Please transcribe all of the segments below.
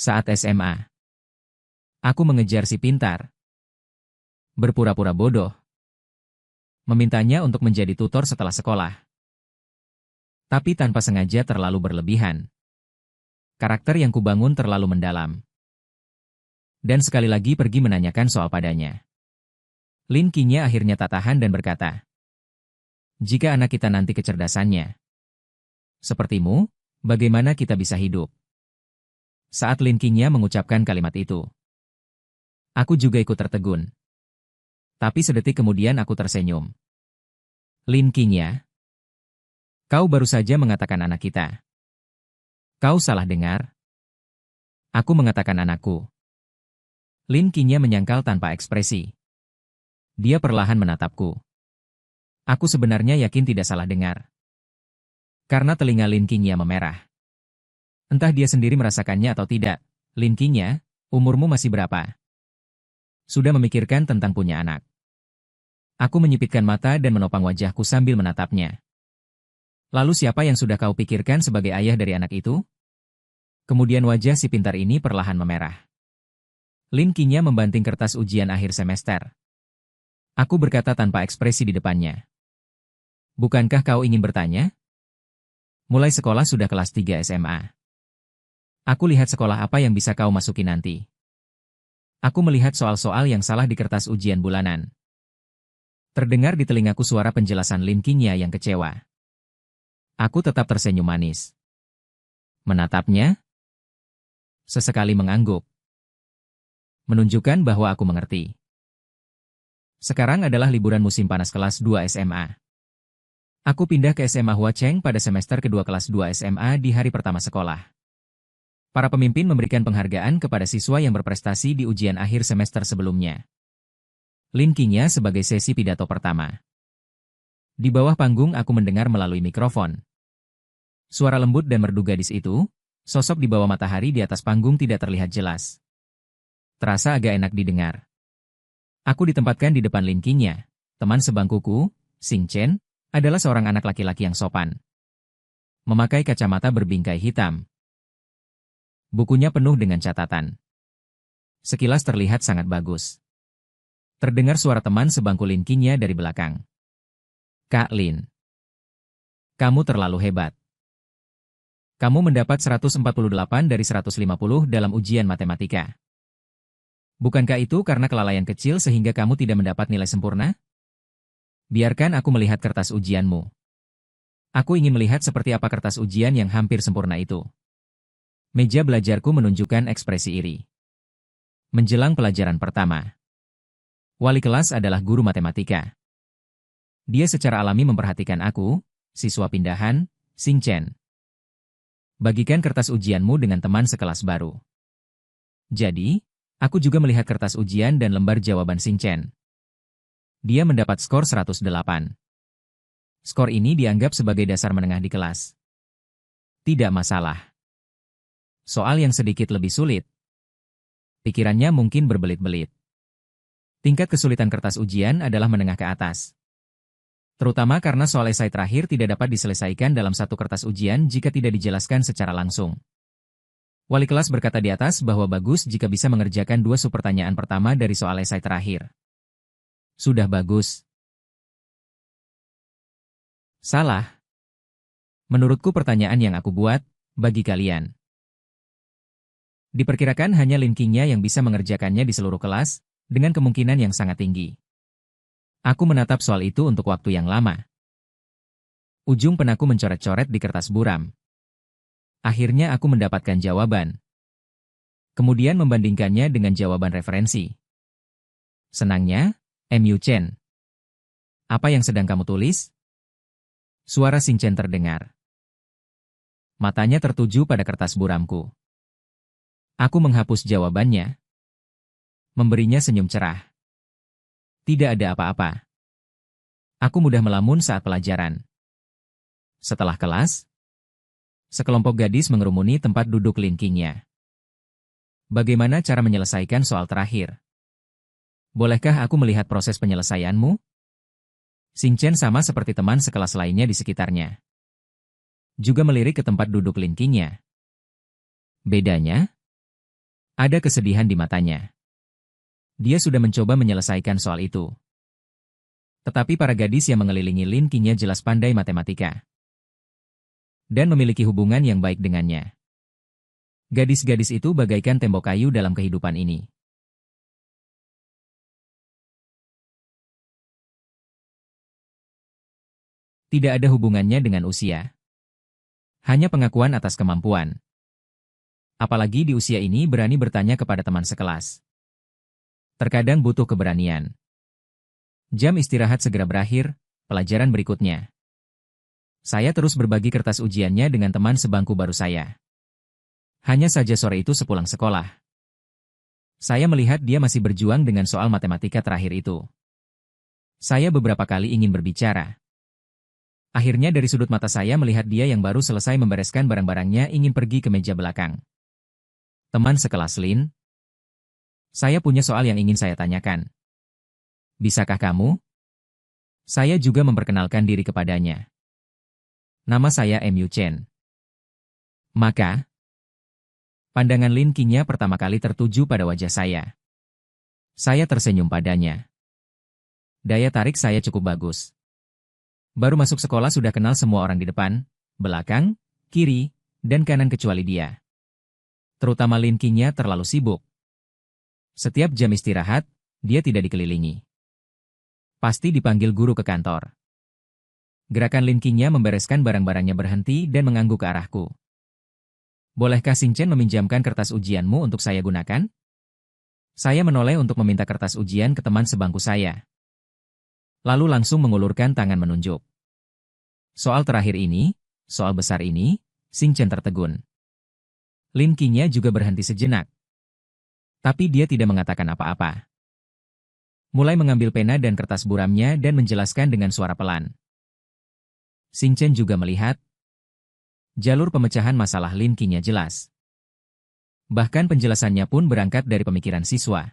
Saat SMA, aku mengejar si pintar, berpura-pura bodoh, memintanya untuk menjadi tutor setelah sekolah. Tapi tanpa sengaja terlalu berlebihan. Karakter yang kubangun terlalu mendalam. Dan sekali lagi pergi menanyakan soal padanya. Lin Qingya akhirnya tak tahan dan berkata, "Jika anak kita nanti kecerdasannya sepertimu, bagaimana kita bisa hidup?" Saat Lin Qingya mengucapkan kalimat itu, aku juga ikut tertegun. Tapi sedetik kemudian aku tersenyum. Lin Qingya, kau baru saja mengatakan anak kita. Kau salah dengar. Aku mengatakan anakku. Lin Qingya menyangkal tanpa ekspresi. Dia perlahan menatapku. Aku sebenarnya yakin tidak salah dengar. Karena telinga Lin Qingya memerah. Entah dia sendiri merasakannya atau tidak. Lin Qingya, umurmu masih berapa? Sudah memikirkan tentang punya anak. Aku menyipitkan mata dan menopang wajahku sambil menatapnya. Lalu siapa yang sudah kau pikirkan sebagai ayah dari anak itu? Kemudian wajah si pintar ini perlahan memerah. Lin Qingya membanting kertas ujian akhir semester. Aku berkata tanpa ekspresi di depannya. Bukankah kau ingin bertanya? Mulai sekolah sudah kelas 3 SMA. Aku lihat sekolah apa yang bisa kau masuki nanti. Aku melihat soal-soal yang salah di kertas ujian bulanan. Terdengar di telingaku suara penjelasan Lin Qingya yang kecewa. Aku tetap tersenyum manis. Menatapnya, sesekali mengangguk. Menunjukkan bahwa aku mengerti. Sekarang adalah liburan musim panas kelas 2 SMA. Aku pindah ke SMA Huacheng pada semester kedua kelas 2 SMA di hari pertama sekolah. Para pemimpin memberikan penghargaan kepada siswa yang berprestasi di ujian akhir semester sebelumnya. Lin Qingya sebagai sesi pidato pertama. Di bawah panggung aku mendengar melalui mikrofon. Suara lembut dan merdu gadis itu, sosok di bawah matahari di atas panggung tidak terlihat jelas. Terasa agak enak didengar. Aku ditempatkan di depan Lin Qingya. Teman sebangkuku, Xing Chen, adalah seorang anak laki-laki yang sopan. Memakai kacamata berbingkai hitam. Bukunya penuh dengan catatan. Sekilas terlihat sangat bagus. Terdengar suara teman sebangku Lin Qingya dari belakang. Kak Lin, kamu terlalu hebat. Kamu mendapat 148 dari 150 dalam ujian matematika. Bukankah itu karena kelalaian kecil sehingga kamu tidak mendapat nilai sempurna? Biarkan aku melihat kertas ujianmu. Aku ingin melihat seperti apa kertas ujian yang hampir sempurna itu. Meja belajarku menunjukkan ekspresi iri. Menjelang pelajaran pertama. Wali kelas adalah guru matematika. Dia secara alami memperhatikan aku, siswa pindahan, Xing Chen. Bagikan kertas ujianmu dengan teman sekelas baru. Jadi, aku juga melihat kertas ujian dan lembar jawaban Xing Chen. Dia mendapat skor 108. Skor ini dianggap sebagai dasar menengah di kelas. Tidak masalah. Soal yang sedikit lebih sulit. Pikirannya mungkin berbelit-belit. Tingkat kesulitan kertas ujian adalah menengah ke atas. Terutama karena soal esai terakhir tidak dapat diselesaikan dalam satu kertas ujian jika tidak dijelaskan secara langsung. Wali kelas berkata di atas bahwa bagus jika bisa mengerjakan 2 subpertanyaan pertama dari soal esai terakhir. Sudah bagus. Salah. Menurutku pertanyaan yang aku buat, bagi kalian. Diperkirakan hanya Lin Qingya yang bisa mengerjakannya di seluruh kelas, dengan kemungkinan yang sangat tinggi. Aku menatap soal itu untuk waktu yang lama. Ujung penaku mencoret-coret di kertas buram. Akhirnya aku mendapatkan jawaban. Kemudian membandingkannya dengan jawaban referensi. Senangnya, Mu Chen. Apa yang sedang kamu tulis? Suara Xing Chen terdengar. Matanya tertuju pada kertas buramku. Aku menghapus jawabannya. Memberinya senyum cerah. Tidak ada apa-apa. Aku mudah melamun saat pelajaran. Setelah kelas, sekelompok gadis mengerumuni tempat duduk Lin Qingya. Bagaimana cara menyelesaikan soal terakhir? Bolehkah aku melihat proses penyelesaianmu? Xing Chen sama seperti teman sekelas lainnya di sekitarnya. Juga melirik ke tempat duduk Lin Qingya. Bedanya? Ada kesedihan di matanya. Dia sudah mencoba menyelesaikan soal itu. Tetapi para gadis yang mengelilingi Lin Qingya jelas pandai matematika. Dan memiliki hubungan yang baik dengannya. Gadis-gadis itu bagaikan tembok kayu dalam kehidupan ini. Tidak ada hubungannya dengan usia. Hanya pengakuan atas kemampuan. Apalagi di usia ini berani bertanya kepada teman sekelas. Terkadang butuh keberanian. Jam istirahat segera berakhir, pelajaran berikutnya. Saya terus berbagi kertas ujiannya dengan teman sebangku baru saya. Hanya saja sore itu sepulang sekolah. Saya melihat dia masih berjuang dengan soal matematika terakhir itu. Saya beberapa kali ingin berbicara. Akhirnya dari sudut mata saya melihat dia yang baru selesai membereskan barang-barangnya ingin pergi ke meja belakang. Teman sekelas Lin, saya punya soal yang ingin saya tanyakan. Bisakah kamu? Saya juga memperkenalkan diri kepadanya. Nama saya Mu Chen. Maka, pandangan Lin Qingya pertama kali tertuju pada wajah saya. Saya tersenyum padanya. Daya tarik saya cukup bagus. Baru masuk sekolah sudah kenal semua orang di depan, belakang, kiri, dan kanan kecuali dia. Terutama Lin Qingya terlalu sibuk. Setiap jam istirahat, dia tidak dikelilingi. Pasti dipanggil guru ke kantor. Gerakan Lin Qingya membereskan barang-barangnya berhenti dan mengangguk ke arahku. Bolehkah Xingchen meminjamkan kertas ujianmu untuk saya gunakan? Saya menoleh untuk meminta kertas ujian ke teman sebangku saya. Lalu langsung mengulurkan tangan menunjuk. Soal terakhir ini, soal besar ini, Xingchen tertegun. Lin Qingya juga berhenti sejenak. Tapi dia tidak mengatakan apa-apa. Mulai mengambil pena dan kertas buramnya dan menjelaskan dengan suara pelan. Xingchen juga melihat. Jalur pemecahan masalah Lin Qingya jelas. Bahkan penjelasannya pun berangkat dari pemikiran siswa.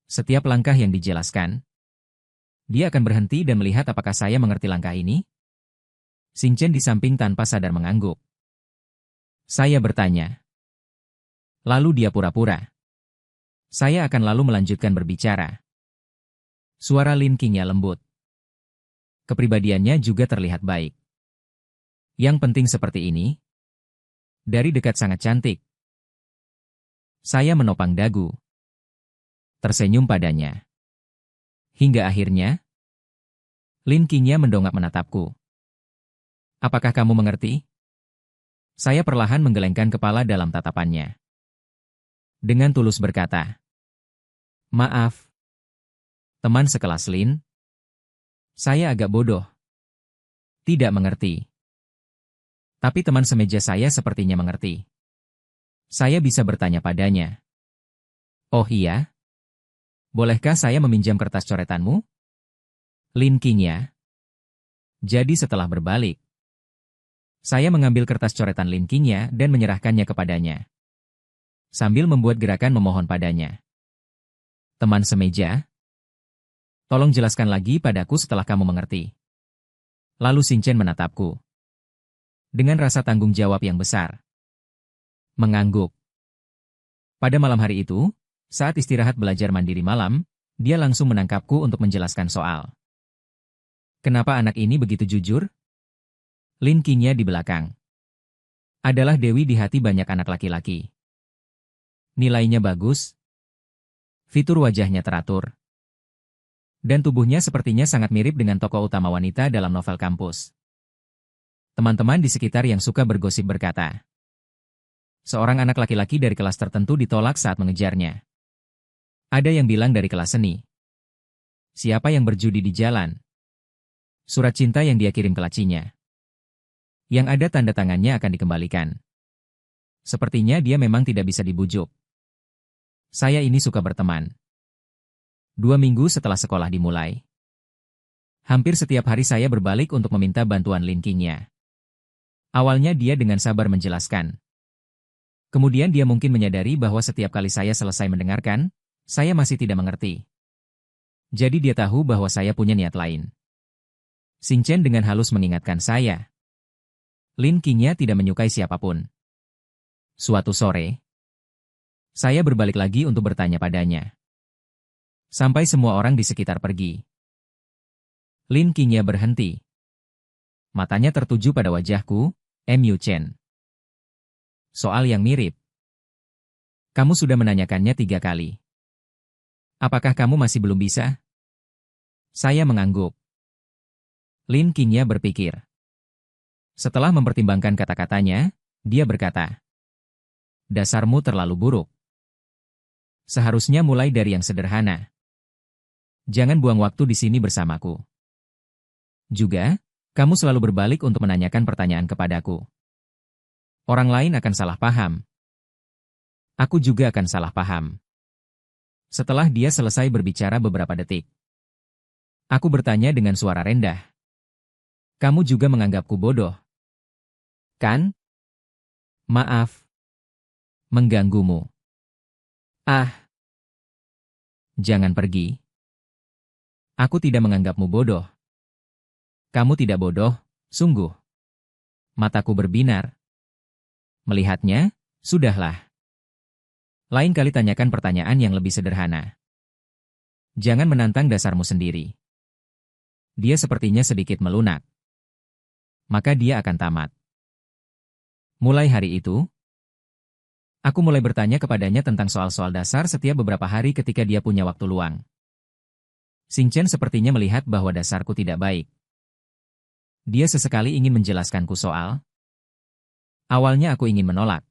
Setiap langkah yang dijelaskan, dia akan berhenti dan melihat apakah saya mengerti langkah ini. Xingchen di samping tanpa sadar mengangguk. Saya bertanya. Lalu dia pura-pura. Saya akan lalu melanjutkan berbicara. Suara Lin Qingya lembut. Kepribadiannya juga terlihat baik. Yang penting seperti ini. Dari dekat sangat cantik. Saya menopang dagu. Tersenyum padanya. Hingga akhirnya, Lin Qingya mendongak menatapku. Apakah kamu mengerti? Saya perlahan menggelengkan kepala dalam tatapannya. Dengan tulus berkata, maaf. Teman sekelas Lin, saya agak bodoh. Tidak mengerti. Tapi teman semeja saya sepertinya mengerti. Saya bisa bertanya padanya. Oh iya? Bolehkah saya meminjam kertas coretanmu? Lin Qingya. Jadi setelah berbalik, saya mengambil kertas coretan Lin Qingya dan menyerahkannya kepadanya. Sambil membuat gerakan memohon padanya. Teman semeja, tolong jelaskan lagi padaku setelah kamu mengerti. Lalu Xingchen menatapku. Dengan rasa tanggung jawab yang besar. Mengangguk. Pada malam hari itu, saat istirahat belajar mandiri malam, dia langsung menangkapku untuk menjelaskan soal. Kenapa anak ini begitu jujur? Lin Qingya di belakang. Adalah dewi di hati banyak anak laki-laki. Nilainya bagus. Fitur wajahnya teratur. Dan tubuhnya sepertinya sangat mirip dengan tokoh utama wanita dalam novel kampus. Teman-teman di sekitar yang suka bergosip berkata. Seorang anak laki-laki dari kelas tertentu ditolak saat mengejarnya. Ada yang bilang dari kelas seni. Siapa yang berjudi di jalan? Surat cinta yang dia kirim ke lacinya. Yang ada tanda tangannya akan dikembalikan. Sepertinya dia memang tidak bisa dibujuk. Saya ini suka berteman. 2 minggu setelah sekolah dimulai. Hampir setiap hari saya berbalik untuk meminta bantuan Lin Qingya. Awalnya dia dengan sabar menjelaskan. Kemudian dia mungkin menyadari bahwa setiap kali saya selesai mendengarkan, saya masih tidak mengerti. Jadi dia tahu bahwa saya punya niat lain. Xingchen dengan halus mengingatkan saya. Lin Qingya tidak menyukai siapapun. Suatu sore, Saya berbalik lagi untuk bertanya padanya. Sampai semua orang di sekitar pergi. Lin Qingya berhenti. Matanya tertuju pada wajahku, Mu Chen. Soal yang mirip. Kamu sudah menanyakannya 3 kali. Apakah kamu masih belum bisa? Saya mengangguk. Lin Qingya berpikir. Setelah mempertimbangkan kata-katanya, dia berkata, dasarmu terlalu buruk. Seharusnya mulai dari yang sederhana. Jangan buang waktu di sini bersamaku. Juga, kamu selalu berbalik untuk menanyakan pertanyaan kepadaku. Orang lain akan salah paham. Aku juga akan salah paham. Setelah dia selesai berbicara beberapa detik, aku bertanya dengan suara rendah. Kamu juga menganggapku bodoh, kan? Maaf. Mengganggumu. Ah. Jangan pergi. Aku tidak menganggapmu bodoh. Kamu tidak bodoh, sungguh. Mataku berbinar. Melihatnya, sudahlah. Lain kali tanyakan pertanyaan yang lebih sederhana. Jangan menantang dasarmu sendiri. Dia sepertinya sedikit melunak. Maka dia akan tamat. Mulai hari itu, aku mulai bertanya kepadanya tentang soal-soal dasar setiap beberapa hari ketika dia punya waktu luang. Xing Chen sepertinya melihat bahwa dasarku tidak baik. Dia sesekali ingin menjelaskanku soal. Awalnya aku ingin menolak.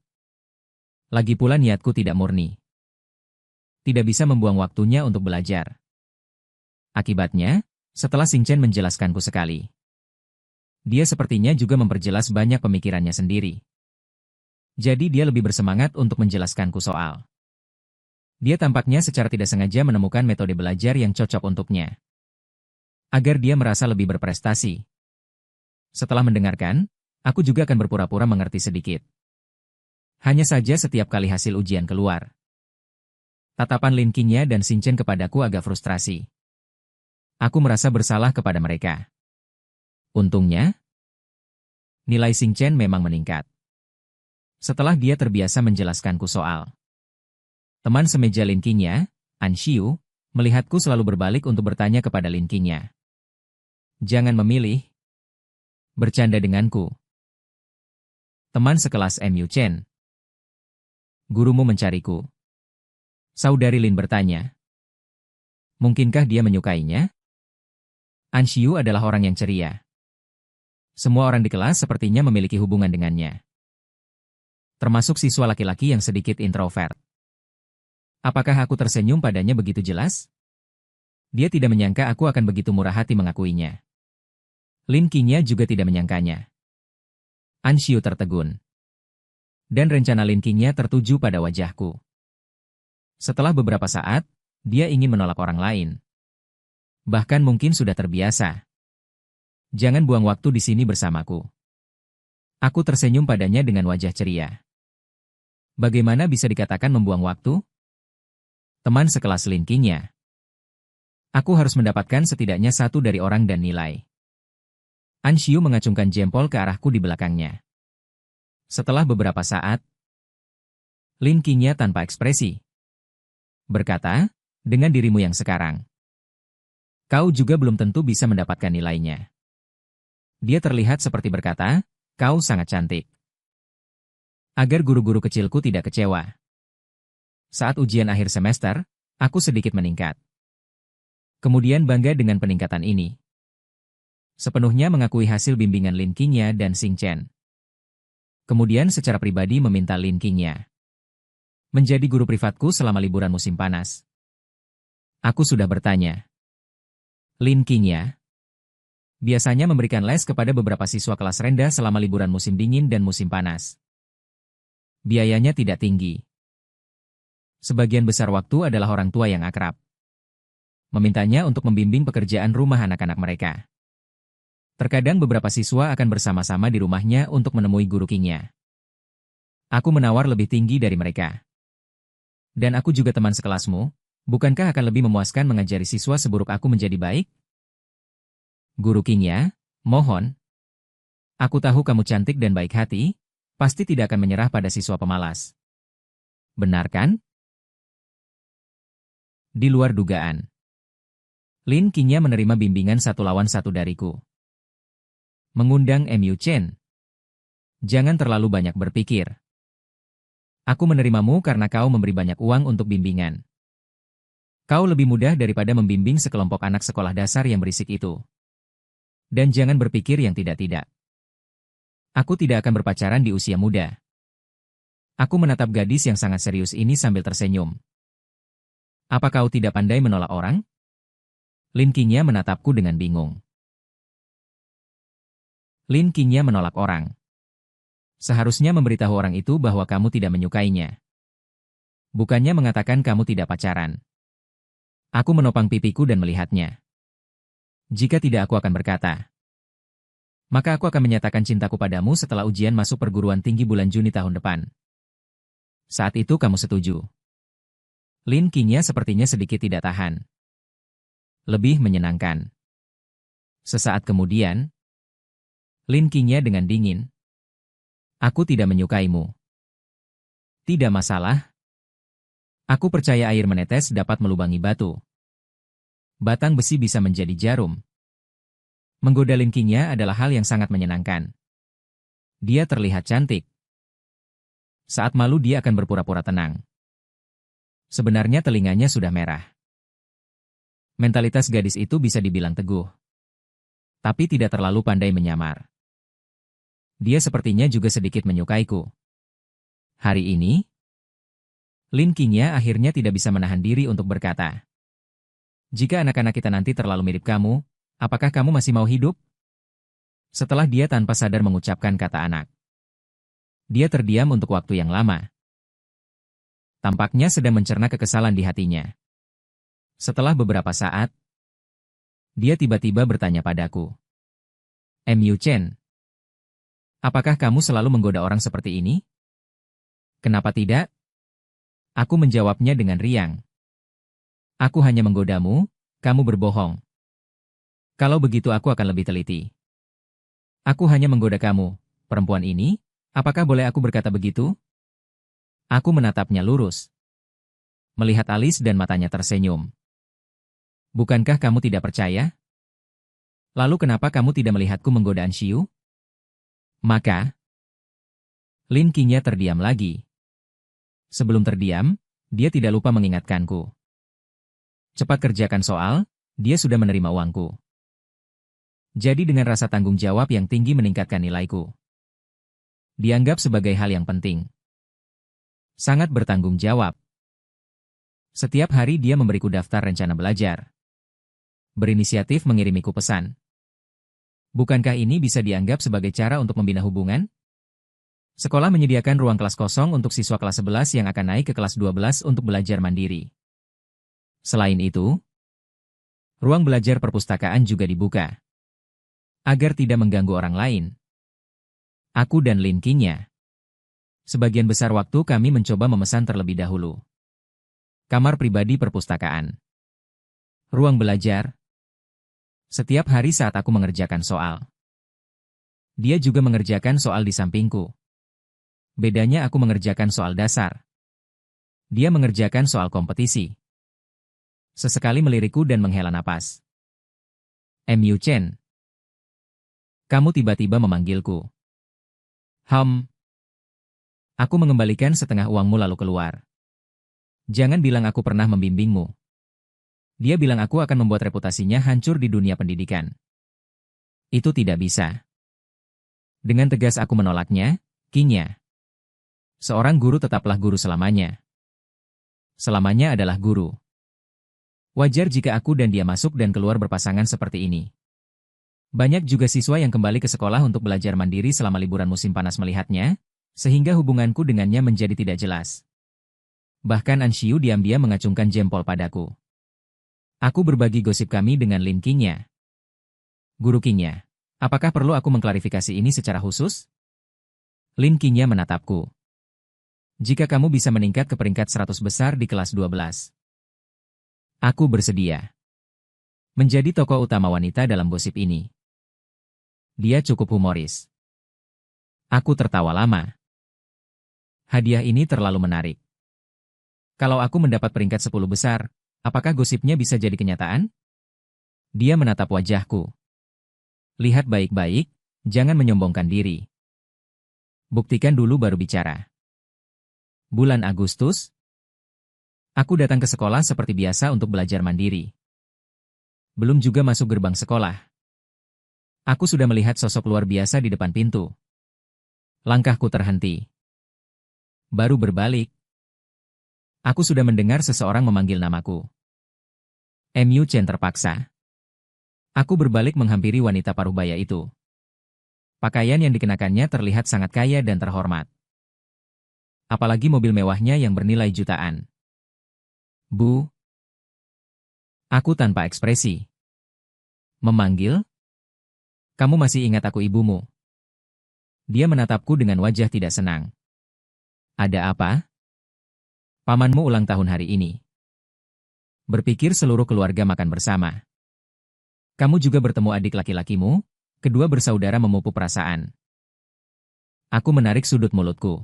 Lagi pula niatku tidak murni. Tidak bisa membuang waktunya untuk belajar. Akibatnya, setelah Xing Chen menjelaskanku sekali, dia sepertinya juga memperjelas banyak pemikirannya sendiri. Jadi dia lebih bersemangat untuk menjelaskanku soal. Dia tampaknya secara tidak sengaja menemukan metode belajar yang cocok untuknya. Agar dia merasa lebih berprestasi. Setelah mendengarkan, aku juga akan berpura-pura mengerti sedikit. Hanya saja setiap kali hasil ujian keluar, tatapan Lin Qingya dan Xing Chen kepadaku agak frustrasi. Aku merasa bersalah kepada mereka. Untungnya, nilai Xing Chen memang meningkat. Setelah dia terbiasa menjelaskanku soal. Teman semeja Lin Qingya, An Xiu, melihatku selalu berbalik untuk bertanya kepada Lin Qingya. Jangan memilih. Bercanda denganku. Teman sekelas Mu Chen. Gurumu mencariku. Saudari Lin bertanya. Mungkinkah dia menyukainya? An Xiu adalah orang yang ceria. Semua orang di kelas sepertinya memiliki hubungan dengannya. Termasuk siswa laki-laki yang sedikit introvert. Apakah aku tersenyum padanya begitu jelas? Dia tidak menyangka aku akan begitu murah hati mengakuinya. Lin Qingya juga tidak menyangkanya. An Xiu tertegun. Dan rencana Lin Qingya tertuju pada wajahku. Setelah beberapa saat, dia ingin menolak orang lain. Bahkan mungkin sudah terbiasa. Jangan buang waktu di sini bersamaku. Aku tersenyum padanya dengan wajah ceria. Bagaimana bisa dikatakan membuang waktu? Teman sekelas Lin Qingya. Aku harus mendapatkan setidaknya 1 dari orang dan nilai. An Xiu mengacungkan jempol ke arahku di belakangnya. Setelah beberapa saat, Lin Qingya tanpa ekspresi berkata, dengan dirimu yang sekarang, kau juga belum tentu bisa mendapatkan nilainya. Dia terlihat seperti berkata, kau sangat cantik. Agar guru-guru kecilku tidak kecewa. Saat ujian akhir semester, aku sedikit meningkat. Kemudian bangga dengan peningkatan ini. Sepenuhnya mengakui hasil bimbingan Lin Qingya dan Xing Chen. Kemudian secara pribadi meminta Lin Qingya menjadi guru privatku selama liburan musim panas. Aku sudah bertanya. Lin Qingya biasanya memberikan les kepada beberapa siswa kelas rendah selama liburan musim dingin dan musim panas. Biayanya tidak tinggi. Sebagian besar waktu adalah orang tua yang akrab. Memintanya untuk membimbing pekerjaan rumah anak-anak mereka. Terkadang beberapa siswa akan bersama-sama di rumahnya untuk menemui guru Qingya. Aku menawar lebih tinggi dari mereka. Dan aku juga teman sekelasmu, bukankah akan lebih memuaskan mengajari siswa seburuk aku menjadi baik? Guru Qingya, mohon. Aku tahu kamu cantik dan baik hati, pasti tidak akan menyerah pada siswa pemalas. Benar kan? Di luar dugaan, Lin Qingya menerima bimbingan 1 lawan 1 dariku. Mengundang Mu Chen. Jangan terlalu banyak berpikir. Aku menerimamu karena kau memberi banyak uang untuk bimbingan. Kau lebih mudah daripada membimbing sekelompok anak sekolah dasar yang berisik itu. Dan jangan berpikir yang tidak-tidak. Aku tidak akan berpacaran di usia muda. Aku menatap gadis yang sangat serius ini sambil tersenyum. Apa kau tidak pandai menolak orang? Lin Qingya menatapku dengan bingung. Lin Qingya menolak orang. Seharusnya memberitahu orang itu bahwa kamu tidak menyukainya. Bukannya mengatakan kamu tidak pacaran. Aku menopang pipiku dan melihatnya. Jika tidak aku akan berkata. Maka aku akan menyatakan cintaku padamu setelah ujian masuk perguruan tinggi bulan Juni tahun depan. Saat itu kamu setuju. Lin Qingya sepertinya sedikit tidak tahan. Lebih menyenangkan. Sesaat kemudian, Lin Qingya dengan dingin. Aku tidak menyukaimu. Tidak masalah. Aku percaya air menetes dapat melubangi batu. Batang besi bisa menjadi jarum. Menggoda Lin Qingya adalah hal yang sangat menyenangkan. Dia terlihat cantik. Saat malu dia akan berpura-pura tenang. Sebenarnya telinganya sudah merah. Mentalitas gadis itu bisa dibilang teguh. Tapi tidak terlalu pandai menyamar. Dia sepertinya juga sedikit menyukaiku. Hari ini, Lin Qingya akhirnya tidak bisa menahan diri untuk berkata. Jika anak-anak kita nanti terlalu mirip kamu, apakah kamu masih mau hidup? Setelah dia tanpa sadar mengucapkan kata anak. Dia terdiam untuk waktu yang lama. Tampaknya sedang mencerna kekesalan di hatinya. Setelah beberapa saat, dia tiba-tiba bertanya padaku. Mu Chen, apakah kamu selalu menggoda orang seperti ini? Kenapa tidak? Aku menjawabnya dengan riang. Aku hanya menggodamu, kamu berbohong. Kalau begitu aku akan lebih teliti. Aku hanya menggoda kamu, perempuan ini, apakah boleh aku berkata begitu? Aku menatapnya lurus. Melihat alis dan matanya tersenyum. Bukankah kamu tidak percaya? Lalu kenapa kamu tidak melihatku menggoda Anshiu? Maka, Lin Qingya terdiam lagi. Sebelum terdiam, dia tidak lupa mengingatkanku. Cepat kerjakan soal, dia sudah menerima uangku. Jadi dengan rasa tanggung jawab yang tinggi meningkatkan nilaiku. Dianggap sebagai hal yang penting. Sangat bertanggung jawab. Setiap hari dia memberiku daftar rencana belajar. Berinisiatif mengirimiku pesan. Bukankah ini bisa dianggap sebagai cara untuk membina hubungan? Sekolah menyediakan ruang kelas kosong untuk siswa kelas 11 yang akan naik ke kelas 12 untuk belajar mandiri. Selain itu, ruang belajar perpustakaan juga dibuka. Agar tidak mengganggu orang lain. Aku dan Lin Qingya. Sebagian besar waktu kami mencoba memesan terlebih dahulu. Kamar pribadi perpustakaan. Ruang belajar. Setiap hari saat aku mengerjakan soal. Dia juga mengerjakan soal di sampingku. Bedanya aku mengerjakan soal dasar. Dia mengerjakan soal kompetisi. Sesekali melirikku dan menghela napas. Mu Chen. Kamu tiba-tiba memanggilku. Aku mengembalikan setengah uangmu lalu keluar. Jangan bilang aku pernah membimbingmu. Dia bilang aku akan membuat reputasinya hancur di dunia pendidikan. Itu tidak bisa. Dengan tegas aku menolaknya, Qingya. Seorang guru tetaplah guru selamanya. Selamanya adalah guru. Wajar jika aku dan dia masuk dan keluar berpasangan seperti ini. Banyak juga siswa yang kembali ke sekolah untuk belajar mandiri selama liburan musim panas melihatnya, sehingga hubunganku dengannya menjadi tidak jelas. Bahkan Anshiu diam-diam mengacungkan jempol padaku. Aku berbagi gosip kami dengan Lin Qingya. Guru Qingya, apakah perlu aku mengklarifikasi ini secara khusus? Lin Qingya menatapku. Jika kamu bisa meningkat ke peringkat 100 besar di kelas 12. Aku bersedia. Menjadi tokoh utama wanita dalam gosip ini. Dia cukup humoris. Aku tertawa lama. Hadiah ini terlalu menarik. Kalau aku mendapat peringkat 10 besar, Apakah gosipnya bisa jadi kenyataan? Dia menatap wajahku. Lihat baik-baik, jangan menyombongkan diri. Buktikan dulu baru bicara. Bulan Agustus, aku datang ke sekolah seperti biasa untuk belajar mandiri. Belum juga masuk gerbang sekolah. Aku sudah melihat sosok luar biasa di depan pintu. Langkahku terhenti. Baru berbalik. Aku sudah mendengar seseorang memanggil namaku. MU Chen terpaksa. Aku berbalik menghampiri wanita parubaya itu. Pakaian yang dikenakannya terlihat sangat kaya dan terhormat. Apalagi mobil mewahnya yang bernilai jutaan. Bu. Aku tanpa ekspresi. Memanggil? Kamu masih ingat aku ibumu? Dia menatapku dengan wajah tidak senang. Ada apa? Pamanmu ulang tahun hari ini. Berpikir seluruh keluarga makan bersama. Kamu juga bertemu adik laki-lakimu? Kedua bersaudara memupuk perasaan. Aku menarik sudut mulutku.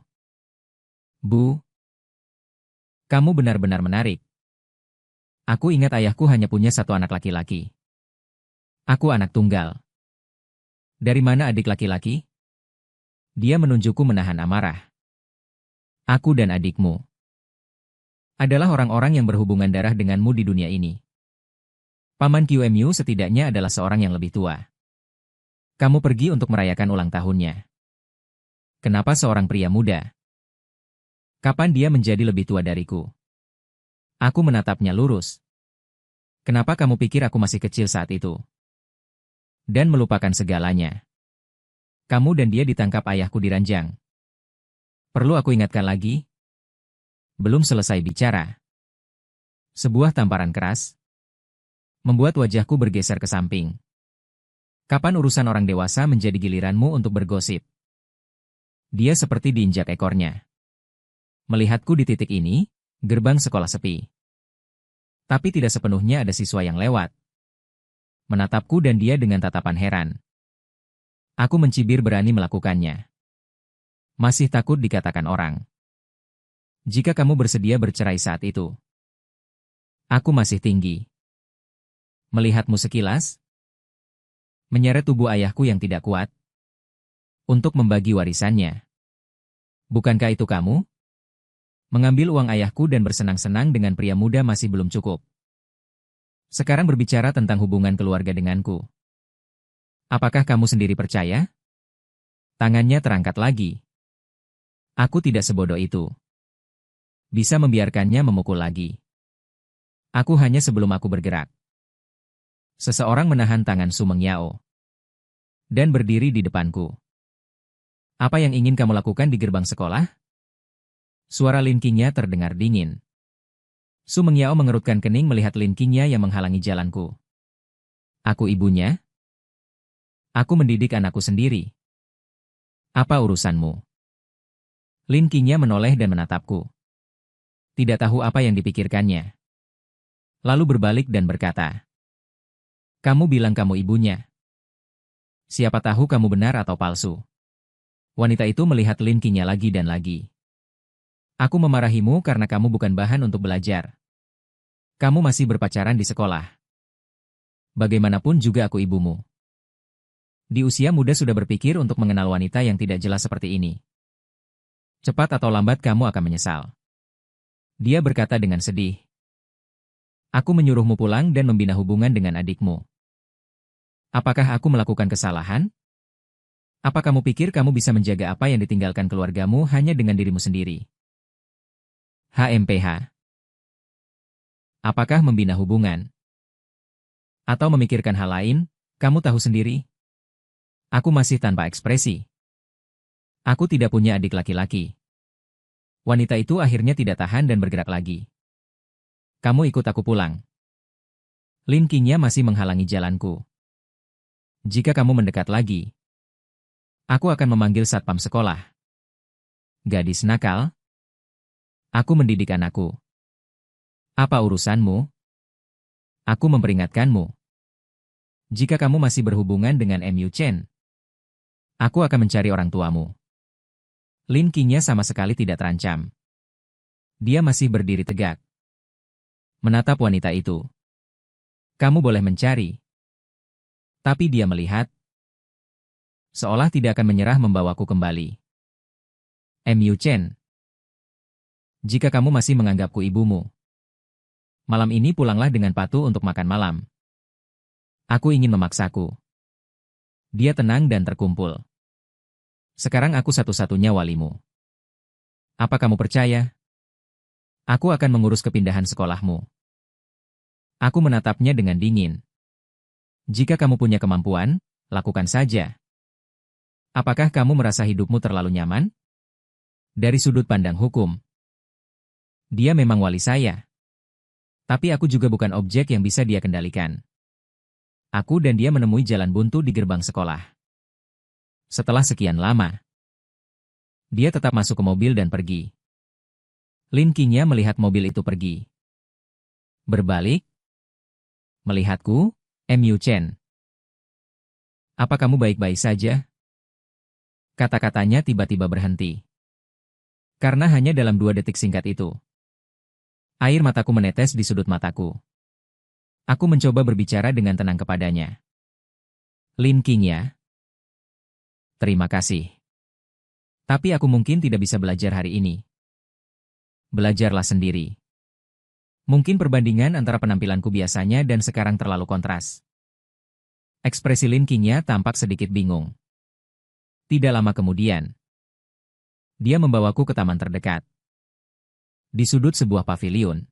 Bu. Kamu benar-benar menarik. Aku ingat ayahku hanya punya satu anak laki-laki. Aku anak tunggal. Dari mana adik laki-laki? Dia menunjukku menahan amarah. Aku dan adikmu adalah orang-orang yang berhubungan darah denganmu di dunia ini. Paman QMU setidaknya adalah seorang yang lebih tua. Kamu pergi untuk merayakan ulang tahunnya. Kenapa seorang pria muda? Kapan dia menjadi lebih tua dariku? Aku menatapnya lurus. Kenapa kamu pikir aku masih kecil saat itu? Dan melupakan segalanya. Kamu dan dia ditangkap ayahku di ranjang. Perlu aku ingatkan lagi? Belum selesai bicara. Sebuah tamparan keras membuat wajahku bergeser ke samping. Kapan urusan orang dewasa menjadi giliranmu untuk bergosip? Dia seperti diinjak ekornya. Melihatku di titik ini, gerbang sekolah sepi. Tapi tidak sepenuhnya ada siswa yang lewat. Menatapku dan dia dengan tatapan heran. Aku mencibir berani melakukannya. Masih takut dikatakan orang. Jika kamu bersedia bercerai saat itu. Aku masih tinggi. Melihatmu sekilas, menyeret tubuh ayahku yang tidak kuat untuk membagi warisannya. Bukankah itu kamu? Mengambil uang ayahku dan bersenang-senang dengan pria muda masih belum cukup. Sekarang berbicara tentang hubungan keluarga denganku. Apakah kamu sendiri percaya? Tangannya terangkat lagi. Aku tidak sebodoh itu. Bisa membiarkannya memukul lagi. Aku hanya sebelum aku bergerak. Seseorang menahan tangan Su Mengyao dan berdiri di depanku. Apa yang ingin kamu lakukan di gerbang sekolah? Suara Lin Qingya terdengar dingin. Su Mengyao mengerutkan kening melihat Lin Qingya yang menghalangi jalanku. Aku ibunya? Aku mendidik anakku sendiri. Apa urusanmu? Lin Qingya menoleh dan menatapku. Tidak tahu apa yang dipikirkannya. Lalu berbalik dan berkata, kamu bilang kamu ibunya. Siapa tahu kamu benar atau palsu. Wanita itu melihat Lin Qingya lagi dan lagi. Aku memarahimu karena kamu bukan bahan untuk belajar. Kamu masih berpacaran di sekolah. Bagaimanapun juga aku ibumu. Di usia muda sudah berpikir untuk mengenal wanita yang tidak jelas seperti ini. Cepat atau lambat kamu akan menyesal. Dia berkata dengan sedih. Aku menyuruhmu pulang dan membina hubungan dengan adikmu. Apakah aku melakukan kesalahan? Apa kamu pikir kamu bisa menjaga apa yang ditinggalkan keluargamu hanya dengan dirimu sendiri? HMPH. Apakah membina hubungan? Atau memikirkan hal lain, kamu tahu sendiri? Aku masih tanpa ekspresi. Aku tidak punya adik laki-laki. Wanita itu akhirnya tidak tahan dan bergerak lagi. Kamu ikut aku pulang. Lin Qingya masih menghalangi jalanku. Jika kamu mendekat lagi, aku akan memanggil satpam sekolah. Gadis nakal. Aku mendidik anakku. Apa urusanmu? Aku memperingatkanmu. Jika kamu masih berhubungan dengan MU Chen, aku akan mencari orang tuamu. Lin Qingya sama sekali tidak terancam. Dia masih berdiri tegak. Menatap wanita itu. Kamu boleh mencari. Tapi dia melihat. Seolah tidak akan menyerah membawaku kembali. Mu Chen. Jika kamu masih menganggapku ibumu. Malam ini pulanglah dengan Patu untuk makan malam. Aku ingin memaksaku. Dia tenang dan terkumpul. Sekarang aku satu-satunya walimu. Apa kamu percaya? Aku akan mengurus kepindahan sekolahmu. Aku menatapnya dengan dingin. Jika kamu punya kemampuan, lakukan saja. Apakah kamu merasa hidupmu terlalu nyaman? Dari sudut pandang hukum. Dia memang wali saya. Tapi aku juga bukan objek yang bisa dia kendalikan. Aku dan dia menemui jalan buntu di gerbang sekolah. Setelah sekian lama, dia tetap masuk ke mobil dan pergi. Lin Qingya melihat mobil itu pergi. Berbalik, melihatku, Mu Chen. Apa kamu baik-baik saja? Kata-katanya tiba-tiba berhenti. Karena hanya dalam 2 detik singkat itu. Air mataku menetes di sudut mataku. Aku mencoba berbicara dengan tenang kepadanya. Lin Qingya. Terima kasih. Tapi aku mungkin tidak bisa belajar hari ini. Belajarlah sendiri. Mungkin perbandingan antara penampilanku biasanya dan sekarang terlalu kontras. Ekspresi Lin Qingya tampak sedikit bingung. Tidak lama kemudian, dia membawaku ke taman terdekat. Di sudut sebuah paviliun.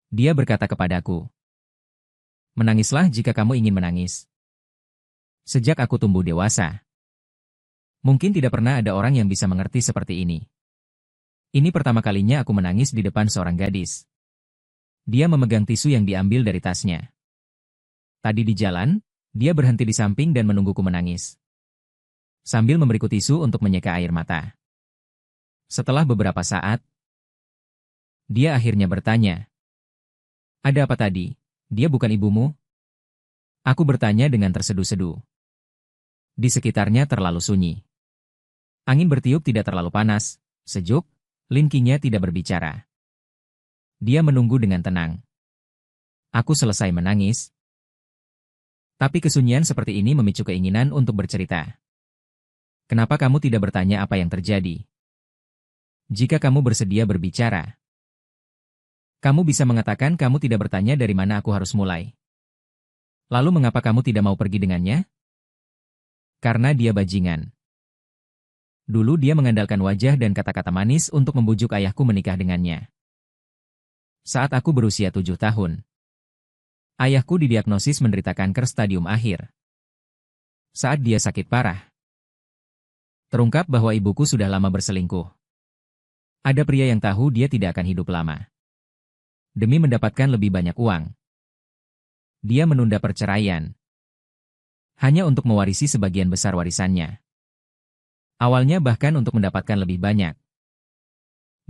Dia berkata kepadaku, menangislah jika kamu ingin menangis. Sejak aku tumbuh dewasa, mungkin tidak pernah ada orang yang bisa mengerti seperti ini. Ini pertama kalinya aku menangis di depan seorang gadis. Dia memegang tisu yang diambil dari tasnya. Tadi di jalan, dia berhenti di samping dan menungguku menangis. Sambil memberiku tisu untuk menyeka air mata. Setelah beberapa saat, dia akhirnya bertanya, ada apa tadi? Dia bukan ibumu? Aku bertanya dengan terseduh-seduh. Di sekitarnya terlalu sunyi. Angin bertiup tidak terlalu panas, sejuk. Lin Qingya tidak berbicara. Dia menunggu dengan tenang. Aku selesai menangis. Tapi kesunyian seperti ini memicu keinginan untuk bercerita. Kenapa kamu tidak bertanya apa yang terjadi? Jika kamu bersedia berbicara, kamu bisa mengatakan kamu tidak bertanya dari mana aku harus mulai. Lalu mengapa kamu tidak mau pergi dengannya? Karena dia bajingan. Dulu dia mengandalkan wajah dan kata-kata manis untuk membujuk ayahku menikah dengannya. Saat aku berusia 7 tahun, ayahku didiagnosis menderita kanker stadium akhir. Saat dia sakit parah, terungkap bahwa ibuku sudah lama berselingkuh. Ada pria yang tahu dia tidak akan hidup lama. Demi mendapatkan lebih banyak uang, dia menunda perceraian. Hanya untuk mewarisi sebagian besar warisannya. Awalnya bahkan untuk mendapatkan lebih banyak.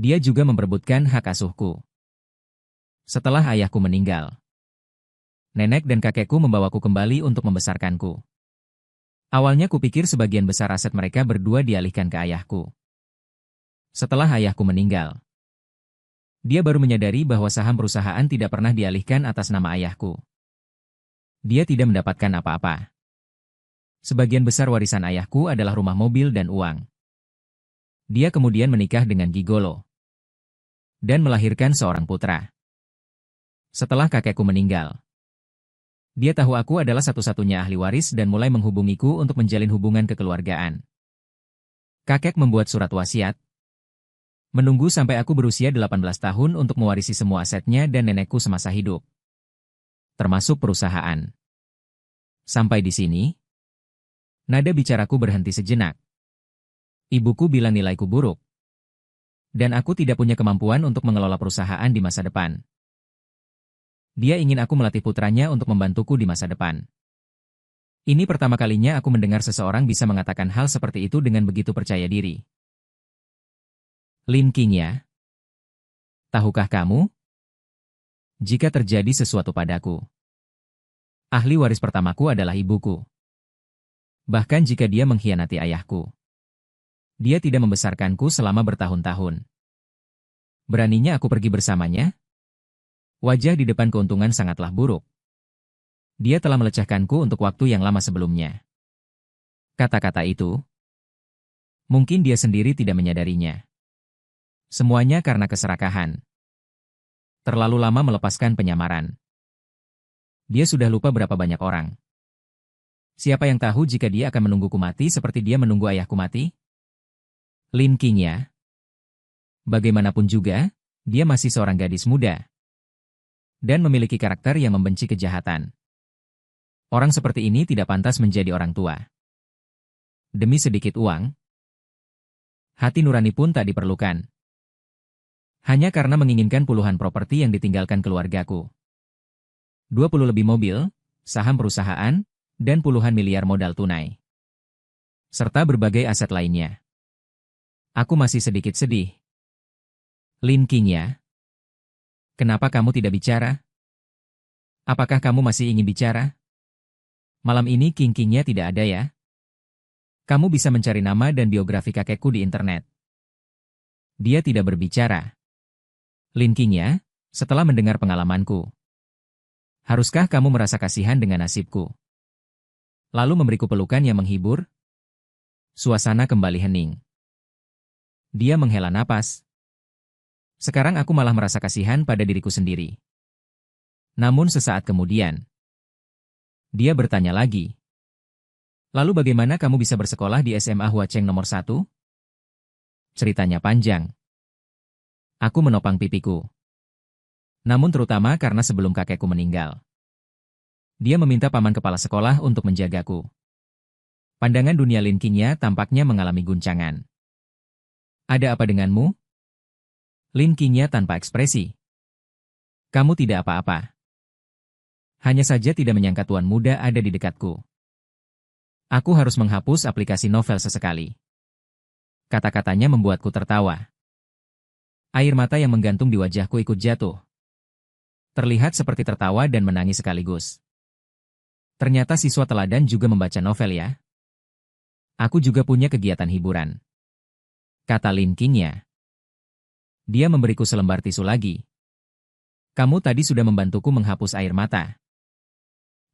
Dia juga memperebutkan hak asuhku. Setelah ayahku meninggal, nenek dan kakekku membawaku kembali untuk membesarkanku. Awalnya kupikir sebagian besar aset mereka berdua dialihkan ke ayahku. Setelah ayahku meninggal, dia baru menyadari bahwa saham perusahaan tidak pernah dialihkan atas nama ayahku. Dia tidak mendapatkan apa-apa. Sebagian besar warisan ayahku adalah rumah mobil dan uang. Dia kemudian menikah dengan gigolo dan melahirkan seorang putra. Setelah kakekku meninggal, dia tahu aku adalah satu-satunya ahli waris dan mulai menghubungiku untuk menjalin hubungan kekeluargaan. Kakek membuat surat wasiat, menunggu sampai aku berusia 18 tahun untuk mewarisi semua asetnya dan nenekku semasa hidup. Termasuk perusahaan. Sampai di sini, nada bicaraku berhenti sejenak. Ibuku bilang nilaiku buruk. Dan aku tidak punya kemampuan untuk mengelola perusahaan di masa depan. Dia ingin aku melatih putranya untuk membantuku di masa depan. Ini pertama kalinya aku mendengar seseorang bisa mengatakan hal seperti itu dengan begitu percaya diri. Lin Qingya, tahukah kamu? Jika terjadi sesuatu padaku, ahli waris pertamaku adalah ibuku. Bahkan jika dia mengkhianati ayahku, dia tidak membesarkanku selama bertahun-tahun. Beraninya aku pergi bersamanya? Wajah di depan keuntungan sangatlah buruk. Dia telah melecehkanku untuk waktu yang lama sebelumnya. Kata-kata itu, mungkin dia sendiri tidak menyadarinya. Semuanya karena keserakahan. Terlalu lama melepaskan penyamaran. Dia sudah lupa berapa banyak orang. Siapa yang tahu jika dia akan menungguku mati seperti dia menunggu ayahku mati? Lin Qingya. Bagaimanapun juga, dia masih seorang gadis muda. Dan memiliki karakter yang membenci kejahatan. Orang seperti ini tidak pantas menjadi orang tua. Demi sedikit uang, hati nurani pun tak diperlukan. Hanya karena menginginkan puluhan properti yang ditinggalkan keluargaku. 20 lebih mobil, saham perusahaan, dan puluhan miliar modal tunai. Serta berbagai aset lainnya. Aku masih sedikit sedih. Lin Qingya, kenapa kamu tidak bicara? Apakah kamu masih ingin bicara? Malam ini Qingya tidak ada ya? Kamu bisa mencari nama dan biografi kakekku di internet. Dia tidak berbicara. Lin Qingya, setelah mendengar pengalamanku, haruskah kamu merasa kasihan dengan nasibku? Lalu memberiku pelukan yang menghibur? Suasana kembali hening. Dia menghela napas. Sekarang aku malah merasa kasihan pada diriku sendiri. Namun sesaat kemudian, dia bertanya lagi. Lalu bagaimana kamu bisa bersekolah di SMA Huacheng nomor 1? Ceritanya panjang. Aku menopang pipiku. Namun terutama karena sebelum kakekku meninggal. Dia meminta paman kepala sekolah untuk menjagaku. Pandangan dunia Lin Qingya tampaknya mengalami guncangan. Ada apa denganmu? Lin Qingya tanpa ekspresi. Kamu tidak apa-apa. Hanya saja tidak menyangka tuan muda ada di dekatku. Aku harus menghapus aplikasi novel sesekali. Kata-katanya membuatku tertawa. Air mata yang menggantung di wajahku ikut jatuh. Terlihat seperti tertawa dan menangis sekaligus. Ternyata siswa teladan juga membaca novel ya. Aku juga punya kegiatan hiburan. Kata Lin Qingya. Dia memberiku selembar tisu lagi. Kamu tadi sudah membantuku menghapus air mata.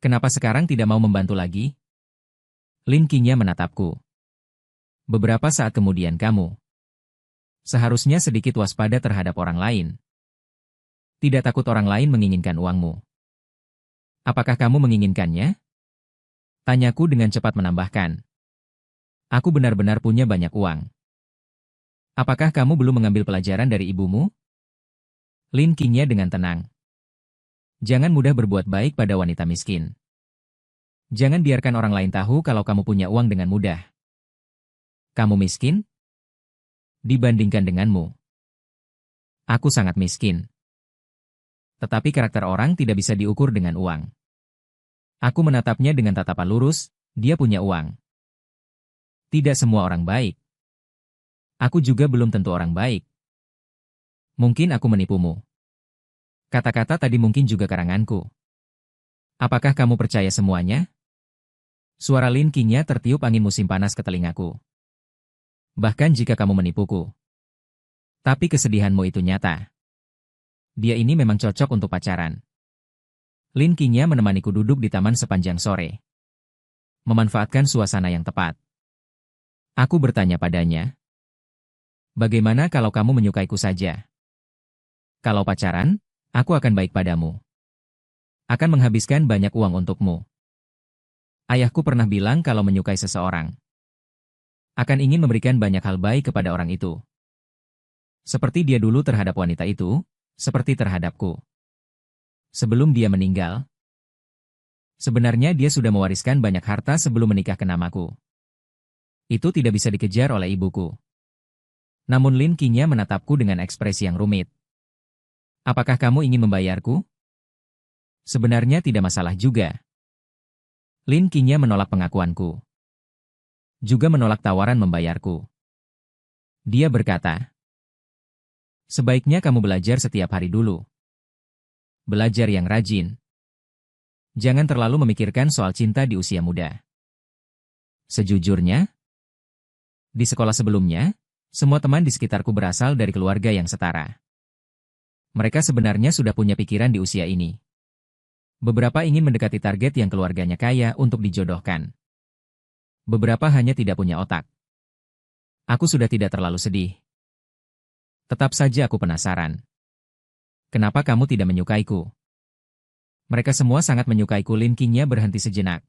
Kenapa sekarang tidak mau membantu lagi? Lin Qingya menatapku. Beberapa saat kemudian kamu. Seharusnya sedikit waspada terhadap orang lain. Tidak takut orang lain menginginkan uangmu. Apakah kamu menginginkannya? Tanyaku dengan cepat menambahkan. Aku benar-benar punya banyak uang. Apakah kamu belum mengambil pelajaran dari ibumu? Lin Qingya dengan tenang. Jangan mudah berbuat baik pada wanita miskin. Jangan biarkan orang lain tahu kalau kamu punya uang dengan mudah. Kamu miskin? Dibandingkan denganmu. Aku sangat miskin. Tetapi karakter orang tidak bisa diukur dengan uang. Aku menatapnya dengan tatapan lurus, dia punya uang. Tidak semua orang baik. Aku juga belum tentu orang baik. Mungkin aku menipumu. Kata-kata tadi mungkin juga karanganku. Apakah kamu percaya semuanya? Suara Lin Qingya tertiup angin musim panas ke telingaku. Bahkan jika kamu menipuku. Tapi kesedihanmu itu nyata. Dia ini memang cocok untuk pacaran. Lin Qingya menemaniku duduk di taman sepanjang sore. Memanfaatkan suasana yang tepat. Aku bertanya padanya. Bagaimana kalau kamu menyukaiku saja? Kalau pacaran, aku akan baik padamu. Akan menghabiskan banyak uang untukmu. Ayahku pernah bilang kalau menyukai seseorang, akan ingin memberikan banyak hal baik kepada orang itu. Seperti dia dulu terhadap wanita itu, seperti terhadapku. Sebelum dia meninggal, sebenarnya dia sudah mewariskan banyak harta sebelum menikah ke namaku. Itu tidak bisa dikejar oleh ibuku. Namun Lin Qingya menatapku dengan ekspresi yang rumit. Apakah kamu ingin membayarku? Sebenarnya tidak masalah juga. Lin Qingya menolak pengakuanku. Juga menolak tawaran membayarku. Dia berkata, sebaiknya kamu belajar setiap hari dulu. Belajar yang rajin. Jangan terlalu memikirkan soal cinta di usia muda. Sejujurnya, di sekolah sebelumnya, semua teman di sekitarku berasal dari keluarga yang setara. Mereka sebenarnya sudah punya pikiran di usia ini. Beberapa ingin mendekati target yang keluarganya kaya untuk dijodohkan. Beberapa hanya tidak punya otak. Aku sudah tidak terlalu sedih. Tetap saja aku penasaran. Kenapa kamu tidak menyukaiku? Mereka semua sangat menyukaiku. Lin Qingya berhenti sejenak.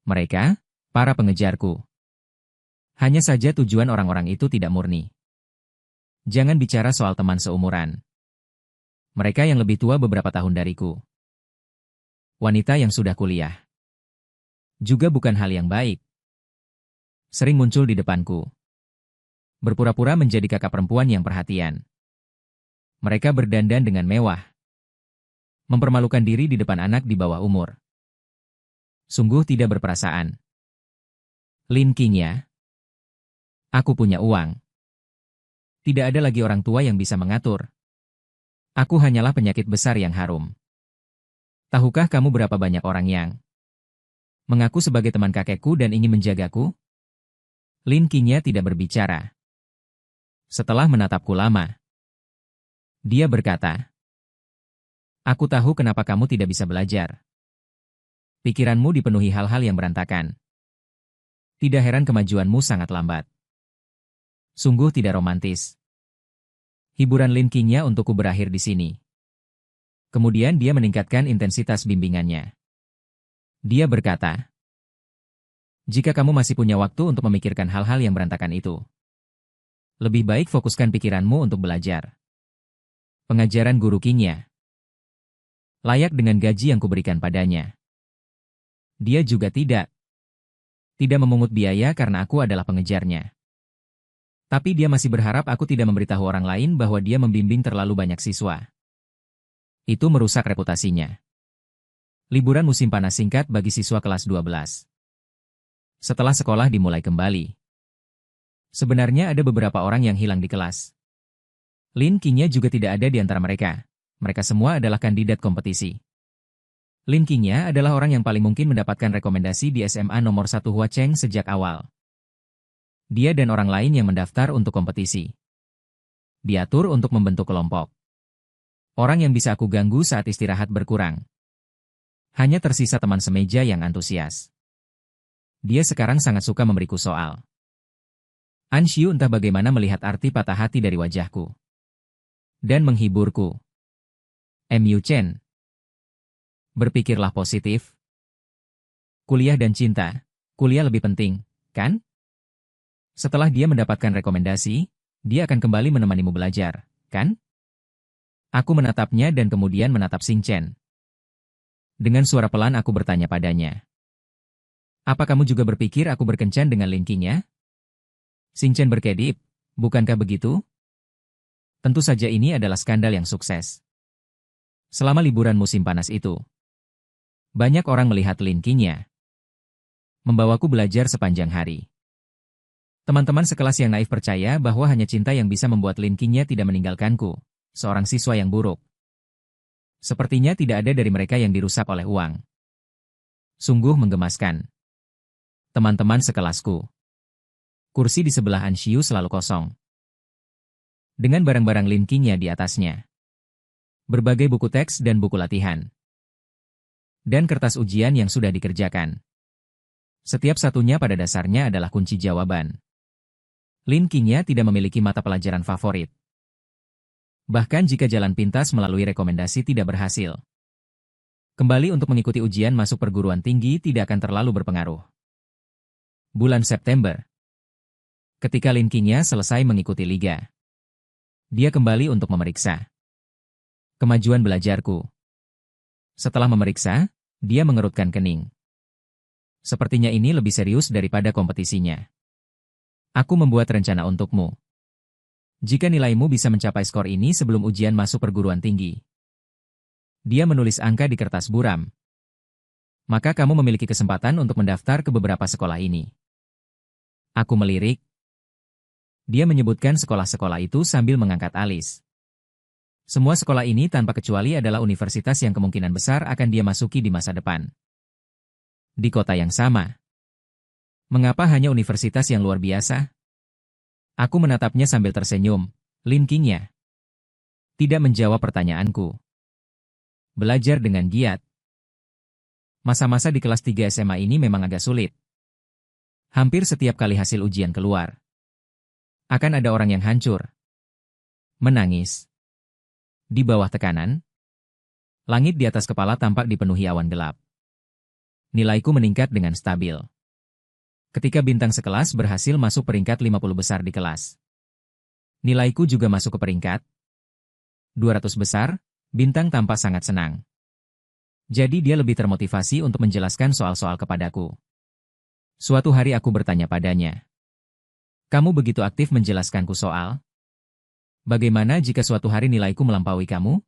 Mereka, para pengejarku. Hanya saja tujuan orang-orang itu tidak murni. Jangan bicara soal teman seumuran. Mereka yang lebih tua beberapa tahun dariku. Wanita yang sudah kuliah. Juga bukan hal yang baik. Sering muncul di depanku. Berpura-pura menjadi kakak perempuan yang perhatian. Mereka berdandan dengan mewah. Mempermalukan diri di depan anak di bawah umur. Sungguh tidak berperasaan. Lin Qingya. Aku punya uang. Tidak ada lagi orang tua yang bisa mengatur. Aku hanyalah penyakit besar yang harum. Tahukah kamu berapa banyak orang yang mengaku sebagai teman kakekku dan ingin menjagaku? Lin Qingya tidak berbicara. Setelah menatapku lama, dia berkata, "Aku tahu kenapa kamu tidak bisa belajar. Pikiranmu dipenuhi hal-hal yang berantakan. Tidak heran kemajuanmu sangat lambat. Sungguh tidak romantis." Hiburan Lin Qingya untukku berakhir di sini. Kemudian dia meningkatkan intensitas bimbingannya. Dia berkata, "Jika kamu masih punya waktu untuk memikirkan hal-hal yang berantakan itu, lebih baik fokuskan pikiranmu untuk belajar." Pengajaran guru Qingya. Layak dengan gaji yang kuberikan padanya. Dia juga tidak memungut biaya karena aku adalah pengejarnya. Tapi dia masih berharap aku tidak memberitahu orang lain bahwa dia membimbing terlalu banyak siswa. Itu merusak reputasinya. Liburan musim panas singkat bagi siswa kelas 12. Setelah sekolah dimulai kembali. Sebenarnya ada beberapa orang yang hilang di kelas. Lin Qingya juga tidak ada di antara mereka. Mereka semua adalah kandidat kompetisi. Lin Qingya adalah orang yang paling mungkin mendapatkan rekomendasi di SMA nomor 1 Huacheng sejak awal. Dia dan orang lain yang mendaftar untuk kompetisi. Diatur untuk membentuk kelompok. Orang yang bisa aku ganggu saat istirahat berkurang. Hanya tersisa teman semeja yang antusias. Dia sekarang sangat suka memberiku soal. Anshiu entah bagaimana melihat arti patah hati dari wajahku. Dan menghiburku. Mu Chen. Berpikirlah positif. Kuliah dan cinta. Kuliah lebih penting, kan? Setelah dia mendapatkan rekomendasi, dia akan kembali menemanimu belajar, kan? Aku menatapnya dan kemudian menatap Xing Chen. Dengan suara pelan aku bertanya padanya. "Apa kamu juga berpikir aku berkencan dengan Lin Qingya?" Xing Chen berkedip, "Bukankah begitu?" Tentu saja ini adalah skandal yang sukses. Selama liburan musim panas itu, banyak orang melihat Lin Qingya. Membawaku belajar sepanjang hari. Teman-teman sekelas yang naif percaya bahwa hanya cinta yang bisa membuat Lin Qingya tidak meninggalkanku, seorang siswa yang buruk. Sepertinya tidak ada dari mereka yang dirusak oleh uang. Sungguh menggemaskan. Teman-teman sekelasku. Kursi di sebelah Anshiu selalu kosong. Dengan barang-barang Lin Qingya di atasnya. Berbagai buku teks dan buku latihan. Dan kertas ujian yang sudah dikerjakan. Setiap satunya pada dasarnya adalah kunci jawaban. Lin Qingya tidak memiliki mata pelajaran favorit. Bahkan jika jalan pintas melalui rekomendasi tidak berhasil. Kembali untuk mengikuti ujian masuk perguruan tinggi tidak akan terlalu berpengaruh. Bulan September. Ketika Lin Qingya selesai mengikuti liga. Dia kembali untuk memeriksa kemajuan belajarku. Setelah memeriksa, dia mengerutkan kening. Sepertinya ini lebih serius daripada kompetisinya. Aku membuat rencana untukmu. Jika nilaimu bisa mencapai skor ini sebelum ujian masuk perguruan tinggi. Dia menulis angka di kertas buram. Maka kamu memiliki kesempatan untuk mendaftar ke beberapa sekolah ini. Aku melirik. Dia menyebutkan sekolah-sekolah itu sambil mengangkat alis. Semua sekolah ini tanpa kecuali adalah universitas yang kemungkinan besar akan dia masuki di masa depan. Di kota yang sama. Mengapa hanya universitas yang luar biasa? Aku menatapnya sambil tersenyum. Lin Qingya. Tidak menjawab pertanyaanku. Belajar dengan giat. Masa-masa di kelas 3 SMA ini memang agak sulit. Hampir setiap kali hasil ujian keluar, akan ada orang yang hancur, menangis. Di bawah tekanan, langit di atas kepala tampak dipenuhi awan gelap. Nilaiku meningkat dengan stabil. Ketika bintang sekelas berhasil masuk peringkat 50 besar di kelas, nilaiku juga masuk ke peringkat 200 besar. Bintang tampak sangat senang. Jadi dia lebih termotivasi untuk menjelaskan soal-soal kepadaku. Suatu hari aku bertanya padanya, "Kamu begitu aktif menjelaskanku soal? Bagaimana jika suatu hari nilaiku melampaui kamu?"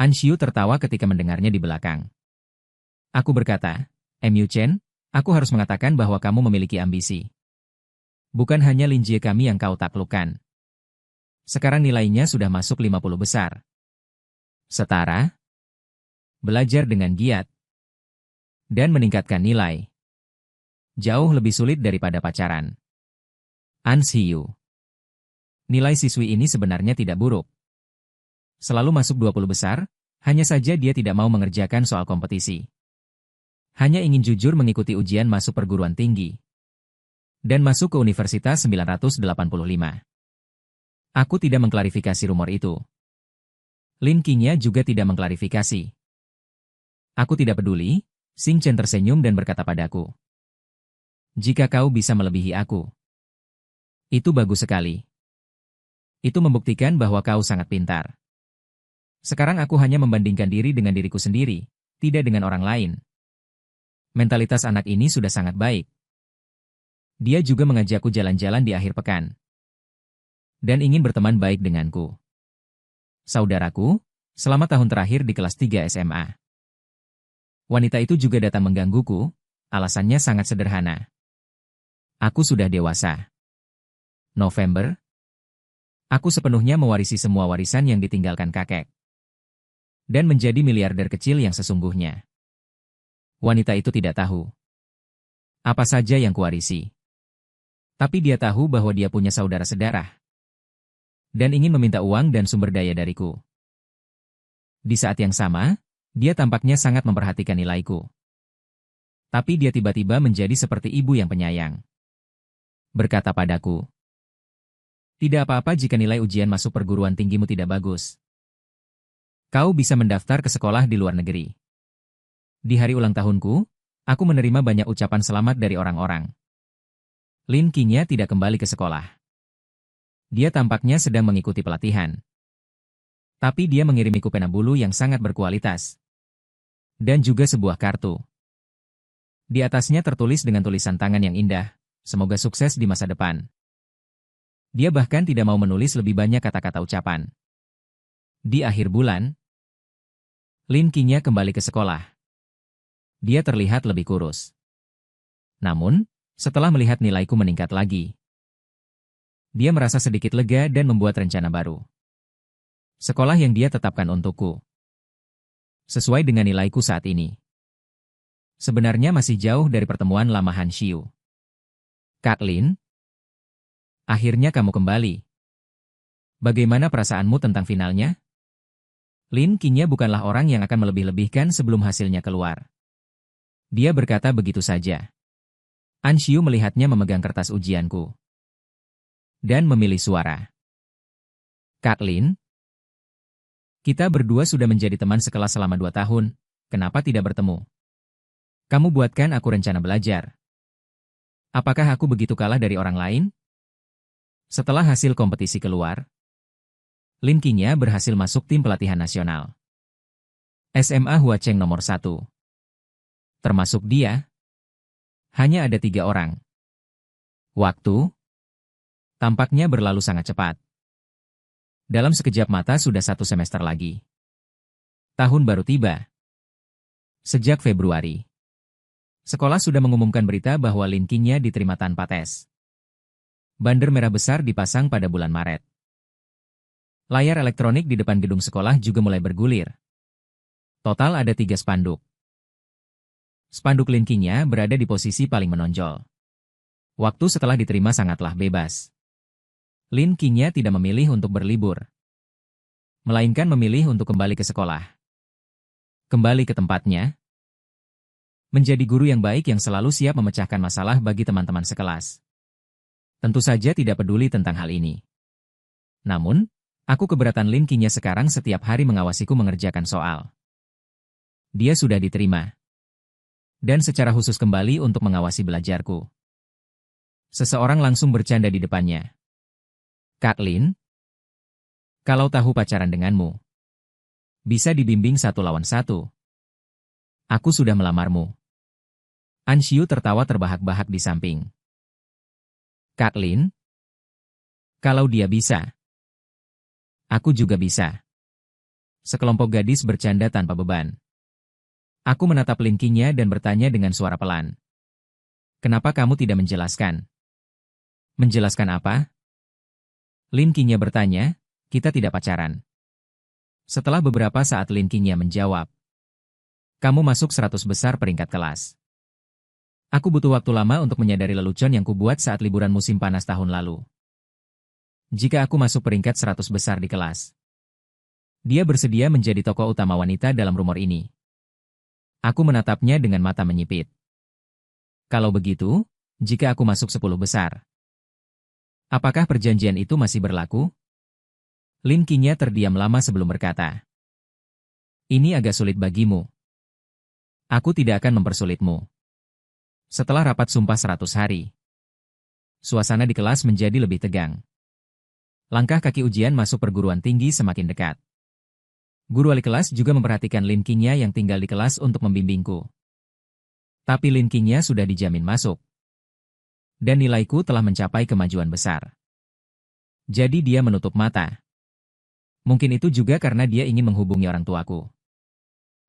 Anshiu tertawa ketika mendengarnya di belakang. Aku berkata, "Mu Chen, aku harus mengatakan bahwa kamu memiliki ambisi. Bukan hanya Lin Jie kami yang kau taklukkan. Sekarang nilainya sudah masuk 50 besar. Setara, belajar dengan giat, dan meningkatkan nilai. Jauh lebih sulit daripada pacaran." Anshiu. Nilai siswi ini sebenarnya tidak buruk. Selalu masuk 20 besar, hanya saja dia tidak mau mengerjakan soal kompetisi. Hanya ingin jujur mengikuti ujian masuk perguruan tinggi. Dan masuk ke Universitas 985. Aku tidak mengklarifikasi rumor itu. Lin Qingya juga tidak mengklarifikasi. Aku tidak peduli. Xing Chen tersenyum dan berkata padaku, "Jika kau bisa melebihi aku, itu bagus sekali. Itu membuktikan bahwa kau sangat pintar. Sekarang aku hanya membandingkan diri dengan diriku sendiri, tidak dengan orang lain." Mentalitas anak ini sudah sangat baik. Dia juga mengajakku jalan-jalan di akhir pekan. Dan ingin berteman baik denganku. Saudaraku, selama tahun terakhir di kelas 3 SMA. Wanita itu juga datang menggangguku, alasannya sangat sederhana. Aku sudah dewasa. November. Aku sepenuhnya mewarisi semua warisan yang ditinggalkan kakek. Dan menjadi miliarder kecil yang sesungguhnya. Wanita itu tidak tahu apa saja yang kuwarisi. Tapi dia tahu bahwa dia punya saudara sedarah. Dan ingin meminta uang dan sumber daya dariku. Di saat yang sama, dia tampaknya sangat memperhatikan nilaiku. Tapi dia tiba-tiba menjadi seperti ibu yang penyayang. Berkata padaku, "Tidak apa-apa jika nilai ujian masuk perguruan tinggimu tidak bagus. Kau bisa mendaftar ke sekolah di luar negeri." Di hari ulang tahunku, aku menerima banyak ucapan selamat dari orang-orang. Lin Qingya tidak kembali ke sekolah. Dia tampaknya sedang mengikuti pelatihan. Tapi dia mengirimiku pena bulu yang sangat berkualitas. Dan juga sebuah kartu. Di atasnya tertulis dengan tulisan tangan yang indah, "Semoga sukses di masa depan." Dia bahkan tidak mau menulis lebih banyak kata-kata ucapan. Di akhir bulan, Lin Qingya kembali ke sekolah. Dia terlihat lebih kurus. Namun, setelah melihat nilaiku meningkat lagi, dia merasa sedikit lega dan membuat rencana baru. Sekolah yang dia tetapkan untukku. Sesuai dengan nilaiku saat ini. Sebenarnya masih jauh dari pertemuan lama Han Xiu. "Kak Lin, akhirnya kamu kembali. Bagaimana perasaanmu tentang finalnya?" Lin Qingya bukanlah orang yang akan melebih-lebihkan sebelum hasilnya keluar. Dia berkata begitu saja. Anshiu melihatnya memegang kertas ujianku. Dan memilih suara. "Kak Lin, kita berdua sudah menjadi teman sekelas selama 2 tahun, kenapa tidak bertemu? Kamu buatkan aku rencana belajar. Apakah aku begitu kalah dari orang lain?" Setelah hasil kompetisi keluar, Lin Qingya berhasil masuk tim pelatihan nasional. SMA Huacheng nomor 1. Termasuk dia, hanya ada 3 orang. Waktu tampaknya berlalu sangat cepat. Dalam sekejap mata sudah 1 semester lagi. Tahun baru tiba. Sejak Februari, sekolah sudah mengumumkan berita bahwa Lin Qingya diterima tanpa tes. Banner merah besar dipasang pada bulan Maret. Layar elektronik di depan gedung sekolah juga mulai bergulir. Total ada 3 spanduk. Spanduk Lin Qingya berada di posisi paling menonjol. Waktu setelah diterima sangatlah bebas. Lin Qingya tidak memilih untuk berlibur. melainkan memilih untuk kembali ke sekolah. Kembali ke tempatnya, menjadi guru yang baik yang selalu siap memecahkan masalah bagi teman-teman sekelas. Tentu saja tidak peduli tentang hal ini. Namun, aku keberatan Lin Qingya sekarang setiap hari mengawasiku mengerjakan soal. Dia sudah diterima. Dan secara khusus kembali untuk mengawasi belajarku. Seseorang langsung bercanda di depannya. Kak Lin, kalau tahu pacaran denganmu, bisa dibimbing 1 lawan 1. Aku sudah melamarmu. Anshiu tertawa terbahak-bahak di samping. Kak Lin, kalau dia bisa, aku juga bisa. Sekelompok gadis bercanda tanpa beban. Aku menatap Lin Qingya dan bertanya dengan suara pelan. Kenapa kamu tidak menjelaskan? Menjelaskan apa? Lin Qingya bertanya, kita tidak pacaran. Setelah beberapa saat Lin Qingya menjawab, kamu masuk 100 besar peringkat kelas. Aku butuh waktu lama untuk menyadari lelucon yang kubuat saat liburan musim panas tahun lalu. Jika aku masuk peringkat 100 besar di kelas, dia bersedia menjadi tokoh utama wanita dalam rumor ini. Aku menatapnya dengan mata menyipit. Kalau begitu, jika aku masuk 10 besar, apakah perjanjian itu masih berlaku? Lin Qingya terdiam lama sebelum berkata, ini agak sulit bagimu. Aku tidak akan mempersulitmu. Setelah rapat sumpah 100 hari, suasana di kelas menjadi lebih tegang. Langkah kaki ujian masuk perguruan tinggi semakin dekat. Guru wali kelas juga memperhatikan Lin Qingya yang tinggal di kelas untuk membimbingku. Tapi Lin Qingya sudah dijamin masuk. Dan nilaiku telah mencapai kemajuan besar. Jadi dia menutup mata. Mungkin itu juga karena dia ingin menghubungi orang tuaku.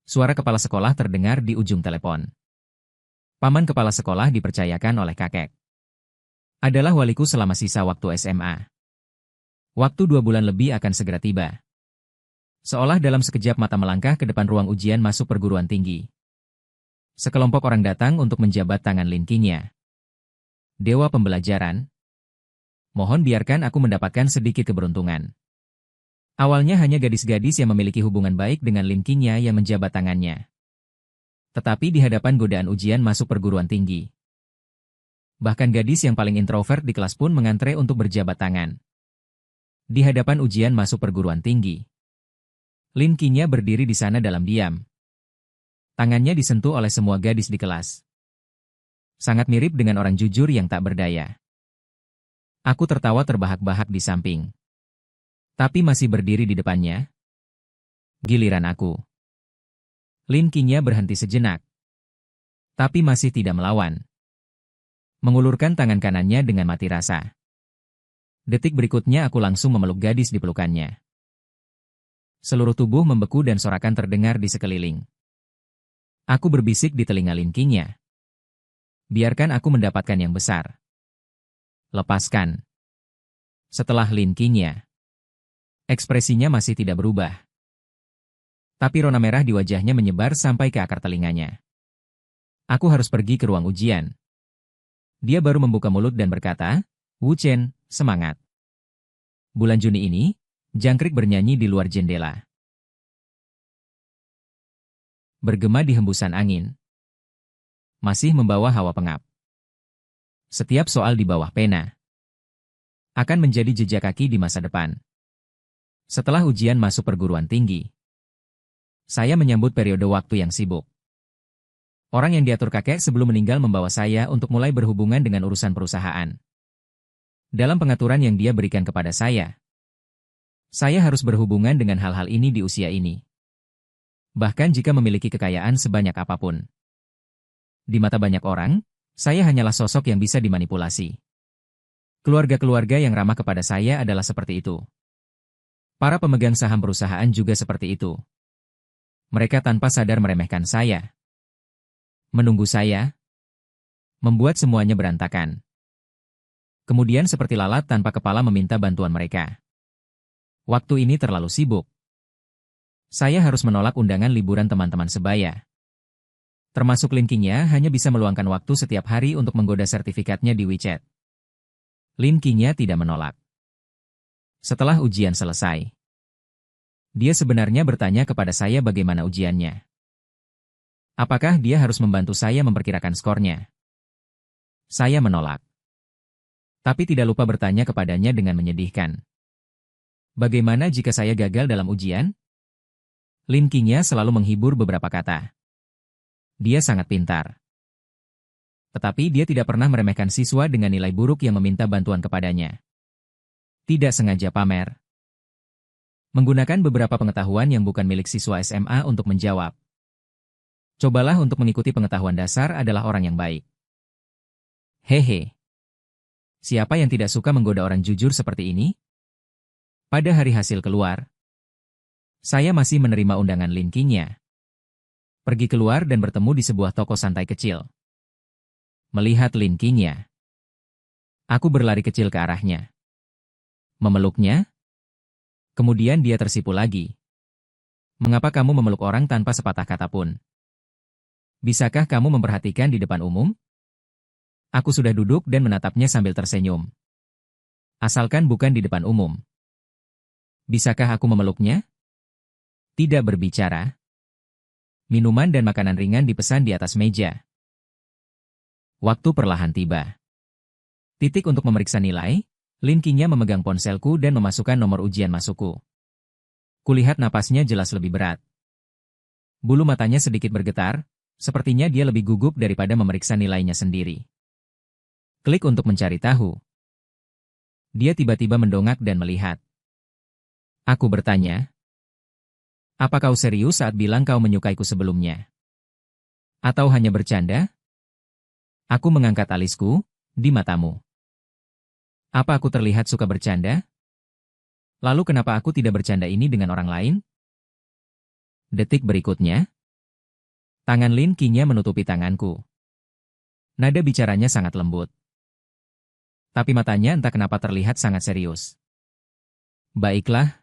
Suara kepala sekolah terdengar di ujung telepon. Paman kepala sekolah dipercayakan oleh kakek. Adalah waliku selama sisa waktu SMA. Waktu 2 bulan lebih akan segera tiba. Seolah dalam sekejap mata melangkah ke depan ruang ujian masuk perguruan tinggi. Sekelompok orang datang untuk menjabat tangan Lin Qingya. Dewa pembelajaran. Mohon biarkan aku mendapatkan sedikit keberuntungan. Awalnya hanya gadis-gadis yang memiliki hubungan baik dengan Lin Qingya yang menjabat tangannya. Tetapi di hadapan godaan ujian masuk perguruan tinggi, bahkan gadis yang paling introvert di kelas pun mengantre untuk berjabat tangan. Di hadapan ujian masuk perguruan tinggi, Lin Qingya berdiri di sana dalam diam. Tangannya disentuh oleh semua gadis di kelas. Sangat mirip dengan orang jujur yang tak berdaya. Aku tertawa terbahak-bahak di samping. Tapi masih berdiri di depannya. Giliran aku. Lin Qingya berhenti sejenak. Tapi masih tidak melawan. Mengulurkan tangan kanannya dengan mati rasa. Detik berikutnya aku langsung memeluk gadis di pelukannya. Seluruh tubuh membeku dan sorakan terdengar di sekeliling. Aku berbisik di telinga Lin Qingya. Biarkan aku mendapatkan yang besar. Lepaskan. Setelah Lin Qingya, ekspresinya masih tidak berubah. Tapi rona merah di wajahnya menyebar sampai ke akar telinganya. Aku harus pergi ke ruang ujian. Dia baru membuka mulut dan berkata, Wu Chen, semangat. Bulan Juni ini, jangkrik bernyanyi di luar jendela. Bergema di hembusan angin. Masih membawa hawa pengap. Setiap soal di bawah pena akan menjadi jejak kaki di masa depan. Setelah ujian masuk perguruan tinggi, saya menyambut periode waktu yang sibuk. Orang yang diatur kakek sebelum meninggal membawa saya untuk mulai berhubungan dengan urusan perusahaan. Dalam pengaturan yang dia berikan kepada saya harus berhubungan dengan hal-hal ini di usia ini. Bahkan jika memiliki kekayaan sebanyak apapun. Di mata banyak orang, saya hanyalah sosok yang bisa dimanipulasi. Keluarga-keluarga yang ramah kepada saya adalah seperti itu. Para pemegang saham perusahaan juga seperti itu. Mereka tanpa sadar meremehkan saya. Menunggu saya. Membuat semuanya berantakan. Kemudian seperti lalat tanpa kepala meminta bantuan mereka. Waktu ini terlalu sibuk. Saya harus menolak undangan liburan teman-teman sebaya. Termasuk Lin Qingya hanya bisa meluangkan waktu setiap hari untuk menggoda sertifikatnya di WeChat. Lin Qingya tidak menolak. Setelah ujian selesai, Dia sebenarnya bertanya kepada saya bagaimana ujiannya. Apakah dia harus membantu saya memperkirakan skornya? Saya menolak. Tapi tidak lupa bertanya kepadanya dengan menyedihkan. Bagaimana jika saya gagal dalam ujian? Lin Qingya selalu menghibur beberapa kata. Dia sangat pintar. Tetapi dia tidak pernah meremehkan siswa dengan nilai buruk yang meminta bantuan kepadanya. Tidak sengaja pamer. Menggunakan beberapa pengetahuan yang bukan milik siswa SMA untuk menjawab. Cobalah untuk mengikuti pengetahuan dasar adalah orang yang baik. Hehe. Siapa yang tidak suka menggoda orang jujur seperti ini? Pada hari hasil keluar, saya masih menerima undangan Lin Qingya. Pergi keluar dan bertemu di sebuah toko santai kecil. Melihat Lin Qingya, aku berlari kecil ke arahnya. Memeluknya? Kemudian dia tersipu lagi. Mengapa kamu memeluk orang tanpa sepatah kata pun? Bisakah kamu memperhatikan di depan umum? Aku sudah duduk dan menatapnya sambil tersenyum. Asalkan bukan di depan umum. Bisakah aku memeluknya? Tidak berbicara. Minuman dan makanan ringan dipesan di atas meja. Waktu perlahan tiba. Titik untuk memeriksa nilai, Lin Qingya memegang ponselku dan memasukkan nomor ujian masukku. Kulihat napasnya jelas lebih berat. Bulu matanya sedikit bergetar, sepertinya dia lebih gugup daripada memeriksa nilainya sendiri. Klik untuk mencari tahu. Dia tiba-tiba mendongak dan melihat. Aku bertanya, apa kau serius saat bilang kau menyukaiku sebelumnya? Atau hanya bercanda? Aku mengangkat alisku, di matamu. Apa aku terlihat suka bercanda? Lalu kenapa aku tidak bercanda ini dengan orang lain? Detik berikutnya, tangan Lin Qingya menutupi tanganku. Nada bicaranya sangat lembut. Tapi matanya entah kenapa terlihat sangat serius. Baiklah.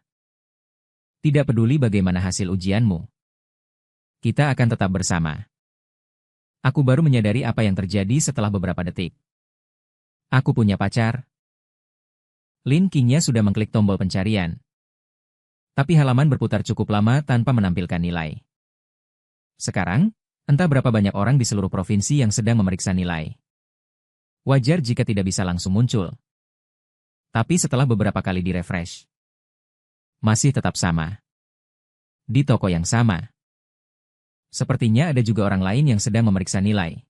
Tidak peduli bagaimana hasil ujianmu. Kita akan tetap bersama. Aku baru menyadari apa yang terjadi setelah beberapa detik. Aku punya pacar. Lin Qingya sudah mengklik tombol pencarian. Tapi halaman berputar cukup lama tanpa menampilkan nilai. Sekarang, entah berapa banyak orang di seluruh provinsi yang sedang memeriksa nilai. Wajar jika tidak bisa langsung muncul. Tapi setelah beberapa kali direfresh, masih tetap sama. Di toko yang sama. Sepertinya ada juga orang lain yang sedang memeriksa nilai.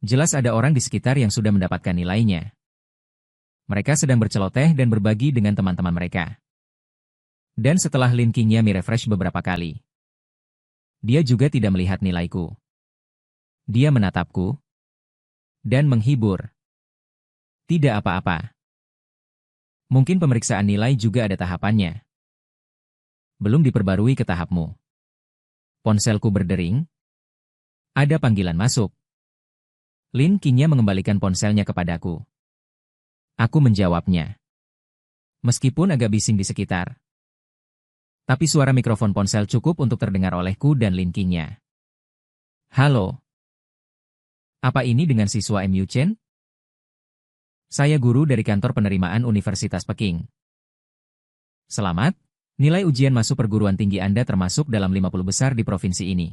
Jelas ada orang di sekitar yang sudah mendapatkan nilainya. Mereka sedang berceloteh dan berbagi dengan teman-teman mereka. Dan setelah Lin Qingya merefresh beberapa kali, dia juga tidak melihat nilaiku. Dia menatapku dan menghibur. Tidak apa-apa. Mungkin pemeriksaan nilai juga ada tahapannya. Belum diperbarui ke tahapmu. Ponselku berdering. Ada panggilan masuk. Lin Qingya mengembalikan ponselnya kepadaku. Aku menjawabnya. Meskipun agak bising di sekitar. Tapi suara mikrofon ponsel cukup untuk terdengar olehku dan Lin Qingya. Halo. Apa ini dengan siswa MU Chen? Saya guru dari kantor penerimaan Universitas Peking. Selamat, nilai ujian masuk perguruan tinggi Anda termasuk dalam 50 besar di provinsi ini.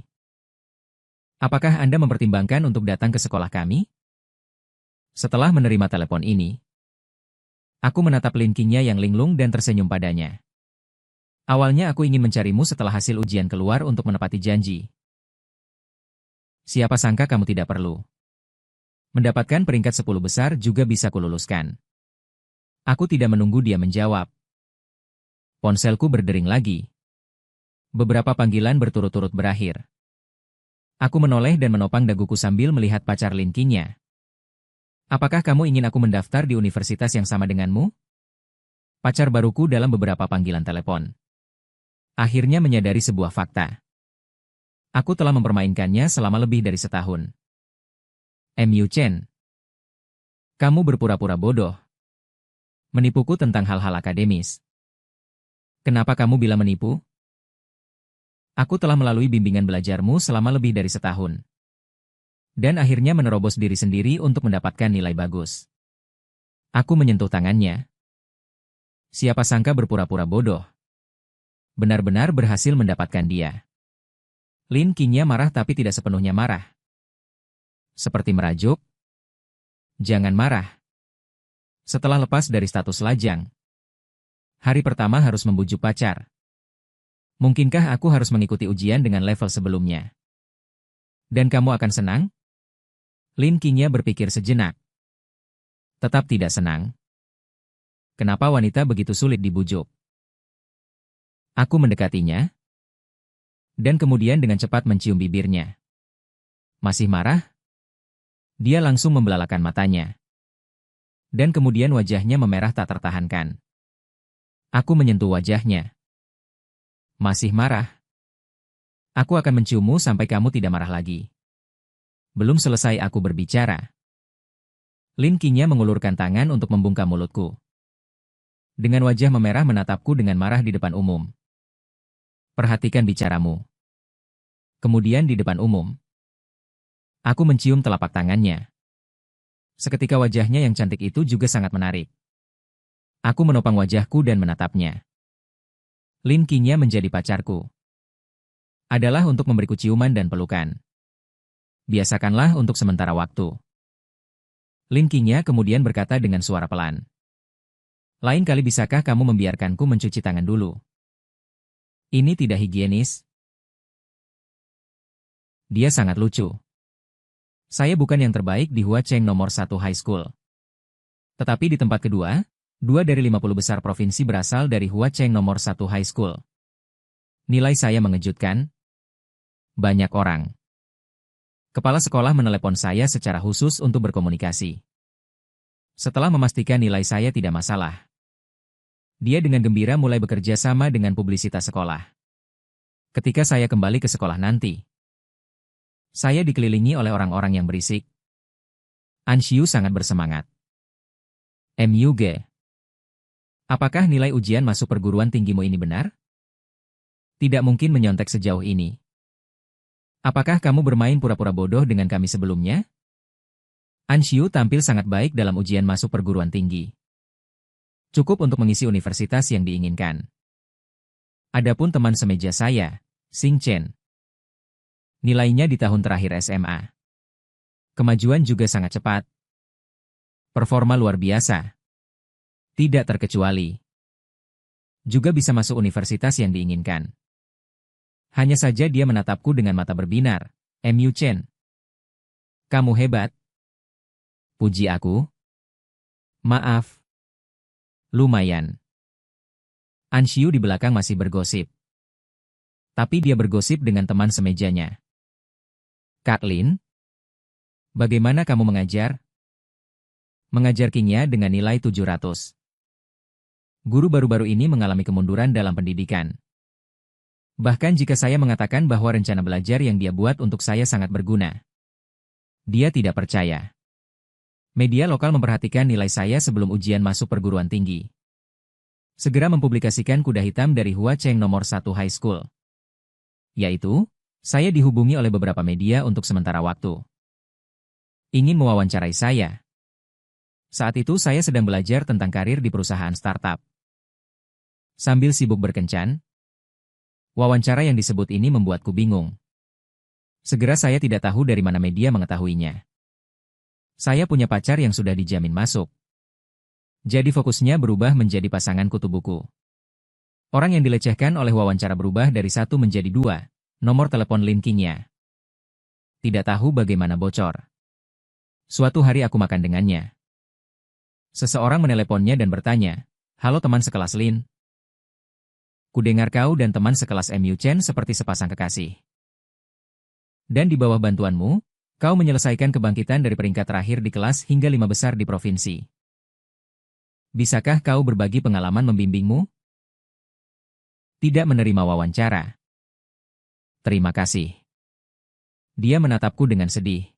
Apakah Anda mempertimbangkan untuk datang ke sekolah kami? Setelah menerima telepon ini, aku menatap Lin Qingya yang linglung dan tersenyum padanya. Awalnya aku ingin mencarimu setelah hasil ujian keluar untuk menepati janji. Siapa sangka kamu tidak perlu. Mendapatkan peringkat 10 besar juga bisa kululuskan. Aku tidak menunggu dia menjawab. Ponselku berdering lagi. Beberapa panggilan berturut-turut berakhir. Aku menoleh dan menopang daguku sambil melihat pacar Lin Qingya. Apakah kamu ingin aku mendaftar di universitas yang sama denganmu? Pacar baruku dalam beberapa panggilan telepon. Akhirnya menyadari sebuah fakta. Aku telah mempermainkannya selama lebih dari setahun. MU Chen. Kamu berpura-pura bodoh. Menipuku tentang hal-hal akademis. Kenapa kamu bilang menipu? Aku telah melalui bimbingan belajarmu selama lebih dari setahun. Dan akhirnya menerobos diri sendiri untuk mendapatkan nilai bagus. Aku menyentuh tangannya. Siapa sangka berpura-pura bodoh. Benar-benar berhasil mendapatkan dia. Lin Qingya marah tapi tidak sepenuhnya marah. Seperti merajuk. Jangan marah. Setelah lepas dari status lajang. Hari pertama harus membujuk pacar. Mungkinkah aku harus mengikuti ujian dengan level sebelumnya? Dan kamu akan senang? Lin Qingya berpikir sejenak. Tetap tidak senang. Kenapa wanita begitu sulit dibujuk? Aku mendekatinya. Dan kemudian dengan cepat mencium bibirnya. Masih marah? Dia langsung membelalakan matanya. Dan kemudian wajahnya memerah tak tertahankan. Aku menyentuh wajahnya. Masih marah? Aku akan menciummu sampai kamu tidak marah lagi. Belum selesai aku berbicara. Lin Qingya mengulurkan tangan untuk membungkam mulutku. Dengan wajah memerah menatapku dengan marah di depan umum. Perhatikan bicaramu. Kemudian di depan umum. Aku mencium telapak tangannya. Seketika wajahnya yang cantik itu juga sangat menarik. Aku menopang wajahku dan menatapnya. Lin Qingya menjadi pacarku. Adalah untuk memberiku ciuman dan pelukan. Biasakanlah untuk sementara waktu. Lin Qingya kemudian berkata dengan suara pelan. Lain kali bisakah kamu membiarkanku mencuci tangan dulu? Ini tidak higienis. Dia sangat lucu. Saya bukan yang terbaik di Huacheng nomor 1 high school. Tetapi di tempat kedua, 2 dari 50 besar provinsi berasal dari Huacheng nomor 1 high school. Nilai saya mengejutkan. Banyak orang. Kepala sekolah menelepon saya secara khusus untuk berkomunikasi. Setelah memastikan nilai saya tidak masalah, dia dengan gembira mulai bekerja sama dengan publisitas sekolah. Ketika saya kembali ke sekolah nanti, saya dikelilingi oleh orang-orang yang berisik. Anshiu sangat bersemangat. MUG. Apakah nilai ujian masuk perguruan tinggimu ini benar? Tidak mungkin menyontek sejauh ini. Apakah kamu bermain pura-pura bodoh dengan kami sebelumnya? Anshiu tampil sangat baik dalam ujian masuk perguruan tinggi. Cukup untuk mengisi universitas yang diinginkan. Adapun teman semeja saya, Xing Chen. Nilainya di tahun terakhir SMA. Kemajuan juga sangat cepat. Performa luar biasa. Tidak terkecuali. Juga bisa masuk universitas yang diinginkan. Hanya saja dia menatapku dengan mata berbinar. MU Chen. Kamu hebat. Puji aku. Maaf. Lumayan. Anshiu di belakang masih bergosip. Tapi dia bergosip dengan teman semejanya. Kak Lin, bagaimana kamu mengajar? Mengajar Qingya dengan nilai 700. Guru baru-baru ini mengalami kemunduran dalam pendidikan. Bahkan jika saya mengatakan bahwa rencana belajar yang dia buat untuk saya sangat berguna, dia tidak percaya. Media lokal memperhatikan nilai saya sebelum ujian masuk perguruan tinggi. Segera mempublikasikan kuda hitam dari Huacheng nomor 1 high school. Yaitu, saya dihubungi oleh beberapa media untuk sementara waktu. Ingin mewawancarai saya. Saat itu saya sedang belajar tentang karir di perusahaan startup. Sambil sibuk berkencan, wawancara yang disebut ini membuatku bingung. Segera saya tidak tahu dari mana media mengetahuinya. Saya punya pacar yang sudah dijamin masuk. Jadi fokusnya berubah menjadi pasangan kutu buku. Orang yang dilecehkan oleh wawancara berubah dari 1 menjadi 2, nomor telepon Lin Qingya. Tidak tahu bagaimana bocor. Suatu hari aku makan dengannya. Seseorang meneleponnya dan bertanya, "Halo teman sekelas Lin. Kudengar kau dan teman sekelas MU Chen seperti sepasang kekasih. Dan di bawah bantuanmu, kau menyelesaikan kebangkitan dari peringkat terakhir di kelas hingga 5 besar di provinsi. Bisakah kau berbagi pengalaman membimbingmu?" Tidak menerima wawancara. Terima kasih. Dia menatapku dengan sedih.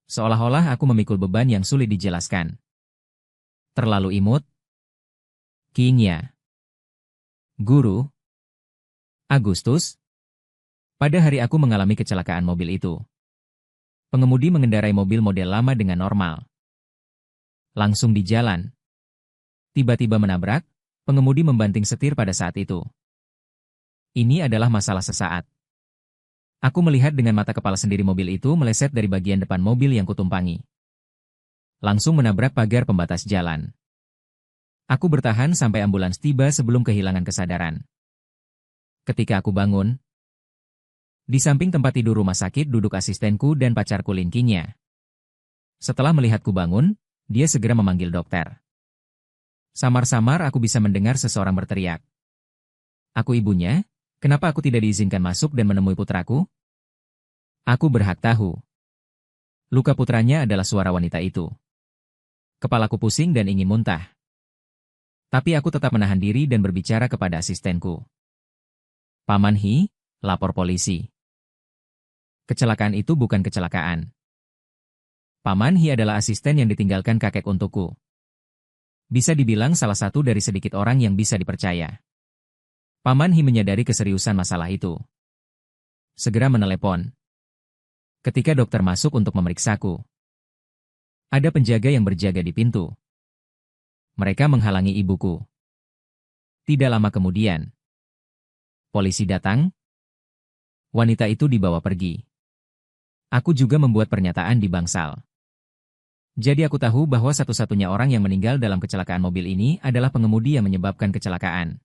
Seolah-olah aku memikul beban yang sulit dijelaskan. Terlalu imut? Qingya. Guru. Agustus. Pada hari aku mengalami kecelakaan mobil itu. Pengemudi mengendarai mobil model lama dengan normal. Langsung di jalan. Tiba-tiba menabrak, pengemudi membanting setir pada saat itu. Ini adalah masalah sesaat. Aku melihat dengan mata kepala sendiri mobil itu meleset dari bagian depan mobil yang kutumpangi. Langsung menabrak pagar pembatas jalan. Aku bertahan sampai ambulans tiba sebelum kehilangan kesadaran. Ketika aku bangun, di samping tempat tidur rumah sakit duduk asistenku dan pacarku Linkinya. Setelah melihatku bangun, dia segera memanggil dokter. Samar-samar aku bisa mendengar seseorang berteriak. Aku ibunya, kenapa aku tidak diizinkan masuk dan menemui putraku? Aku berhak tahu. Luka putranya adalah suara wanita itu. Kepalaku pusing dan ingin muntah. Tapi aku tetap menahan diri dan berbicara kepada asistenku. Paman Hi, lapor polisi. Kecelakaan itu bukan kecelakaan. Paman Hi adalah asisten yang ditinggalkan kakek untukku. Bisa dibilang salah satu dari sedikit orang yang bisa dipercaya. Paman Hi menyadari keseriusan masalah itu. Segera menelepon. Ketika dokter masuk untuk memeriksaku, ada penjaga yang berjaga di pintu. Mereka menghalangi ibuku. Tidak lama kemudian, polisi datang. Wanita itu dibawa pergi. Aku juga membuat pernyataan di bangsal. Jadi aku tahu bahwa satu-satunya orang yang meninggal dalam kecelakaan mobil ini adalah pengemudi yang menyebabkan kecelakaan.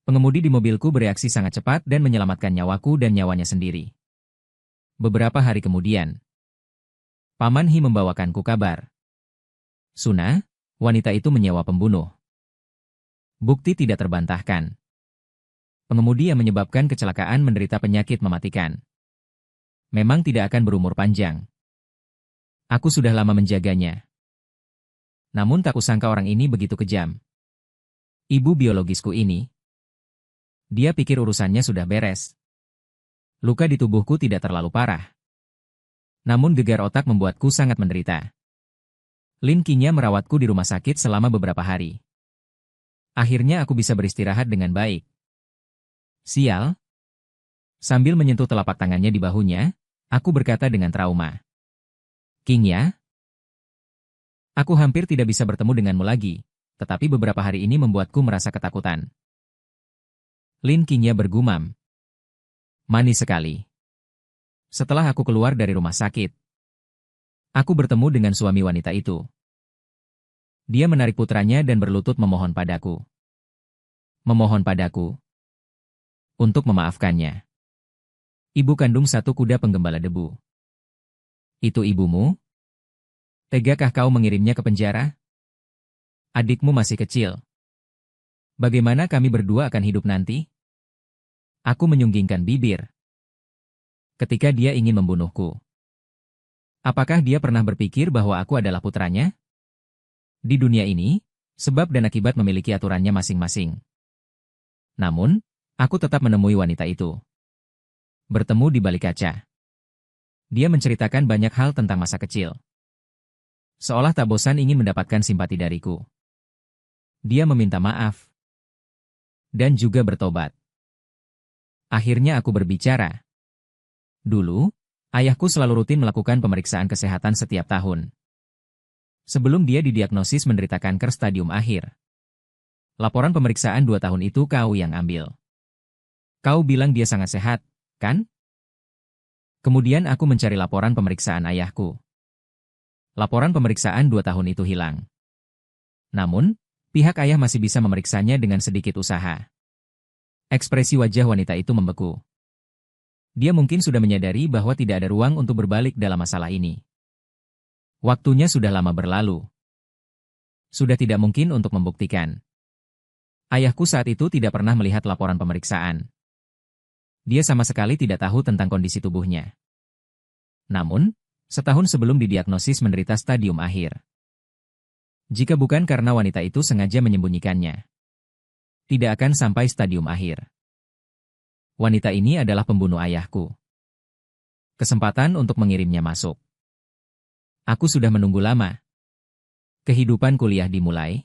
Pengemudi di mobilku bereaksi sangat cepat dan menyelamatkan nyawaku dan nyawanya sendiri. Beberapa hari kemudian, Paman Hi membawakanku kabar. Suna, wanita itu menyewa pembunuh. Bukti tidak terbantahkan. Pengemudi yang menyebabkan kecelakaan menderita penyakit mematikan. Memang tidak akan berumur panjang. Aku sudah lama menjaganya. Namun tak kusangka orang ini begitu kejam. Ibu biologisku ini. Dia pikir urusannya sudah beres. Luka di tubuhku tidak terlalu parah. Namun gegar otak membuatku sangat menderita. Linkinya merawatku di rumah sakit selama beberapa hari. Akhirnya aku bisa beristirahat dengan baik. Sial. Sambil menyentuh telapak tangannya di bahunya, aku berkata dengan trauma. Kingya, aku hampir tidak bisa bertemu denganmu lagi, tetapi beberapa hari ini membuatku merasa ketakutan. Lin Kingya bergumam. Manis sekali. Setelah aku keluar dari rumah sakit, aku bertemu dengan suami wanita itu. Dia menarik putranya dan berlutut memohon padaku. Memohon padaku untuk memaafkannya. Ibu kandung satu kuda penggembala debu. Itu ibumu? Tegakah kau mengirimnya ke penjara? Adikmu masih kecil. Bagaimana kami berdua akan hidup nanti? Aku menyunggingkan bibir. Ketika dia ingin membunuhku. Apakah dia pernah berpikir bahwa aku adalah putranya? Di dunia ini, sebab dan akibat memiliki aturannya masing-masing. Namun, aku tetap menemui wanita itu. Bertemu di balik kaca. Dia menceritakan banyak hal tentang masa kecil. Seolah tak bosan ingin mendapatkan simpati dariku. Dia meminta maaf. Dan juga bertobat. Akhirnya aku berbicara. Dulu, ayahku selalu rutin melakukan pemeriksaan kesehatan setiap tahun. Sebelum dia didiagnosis menderita kanker stadium akhir. Laporan pemeriksaan 2 tahun itu kau yang ambil. Kau bilang dia sangat sehat, kan? Kemudian aku mencari laporan pemeriksaan ayahku. Laporan pemeriksaan 2 tahun itu hilang. Namun, pihak ayah masih bisa memeriksanya dengan sedikit usaha. Ekspresi wajah wanita itu membeku. Dia mungkin sudah menyadari bahwa tidak ada ruang untuk berbalik dalam masalah ini. Waktunya sudah lama berlalu. Sudah tidak mungkin untuk membuktikan. Ayahku saat itu tidak pernah melihat laporan pemeriksaan. Dia sama sekali tidak tahu tentang kondisi tubuhnya. Namun, setahun sebelum didiagnosis menderita stadium akhir. Jika bukan karena wanita itu sengaja menyembunyikannya, tidak akan sampai stadium akhir. Wanita ini adalah pembunuh ayahku. Kesempatan untuk mengirimnya masuk. Aku sudah menunggu lama. Kehidupan kuliah dimulai.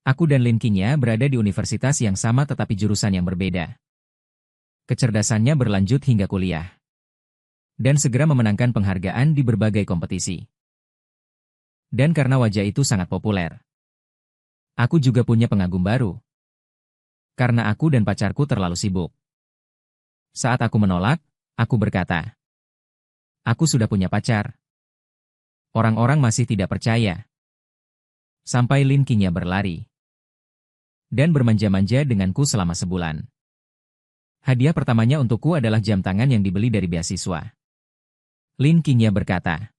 Aku dan Lin Kingya berada di universitas yang sama tetapi jurusan yang berbeda. Kecerdasannya berlanjut hingga kuliah. Dan segera memenangkan penghargaan di berbagai kompetisi. Dan karena wajah itu sangat populer, aku juga punya pengagum baru. Karena aku dan pacarku terlalu sibuk. Saat aku menolak, aku berkata, aku sudah punya pacar. Orang-orang masih tidak percaya. Sampai Lin Qingya berlari. Dan bermanja-manja denganku selama sebulan. Hadiah pertamanya untukku adalah jam tangan yang dibeli dari beasiswa. Lin Qingya berkata,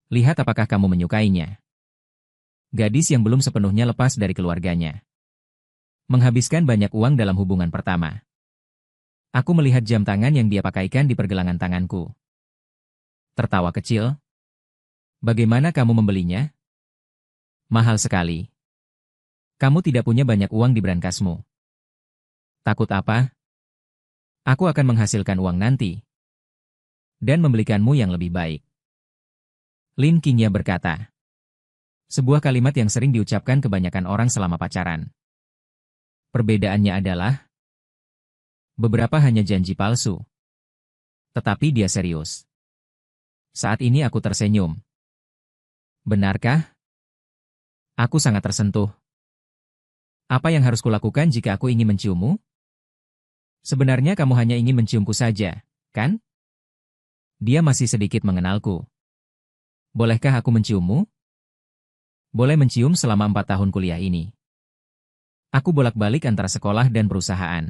lihat apakah kamu menyukainya. Gadis yang belum sepenuhnya lepas dari keluarganya. Menghabiskan banyak uang dalam hubungan pertama. Aku melihat jam tangan yang dia pakaikan di pergelangan tanganku. Tertawa kecil. Bagaimana kamu membelinya? Mahal sekali. Kamu tidak punya banyak uang di brankasmu. Takut apa? Aku akan menghasilkan uang nanti. Dan membelikanmu yang lebih baik. Lin Qingya berkata. Sebuah kalimat yang sering diucapkan kebanyakan orang selama pacaran. Perbedaannya adalah beberapa hanya janji palsu. Tetapi dia serius. Saat ini aku tersenyum. Benarkah? Aku sangat tersentuh. Apa yang harus kulakukan jika aku ingin menciummu? Sebenarnya kamu hanya ingin menciumku saja, kan? Dia masih sedikit mengenalku. Bolehkah aku menciummu? Boleh mencium selama 4 tahun kuliah ini. Aku bolak-balik antara sekolah dan perusahaan.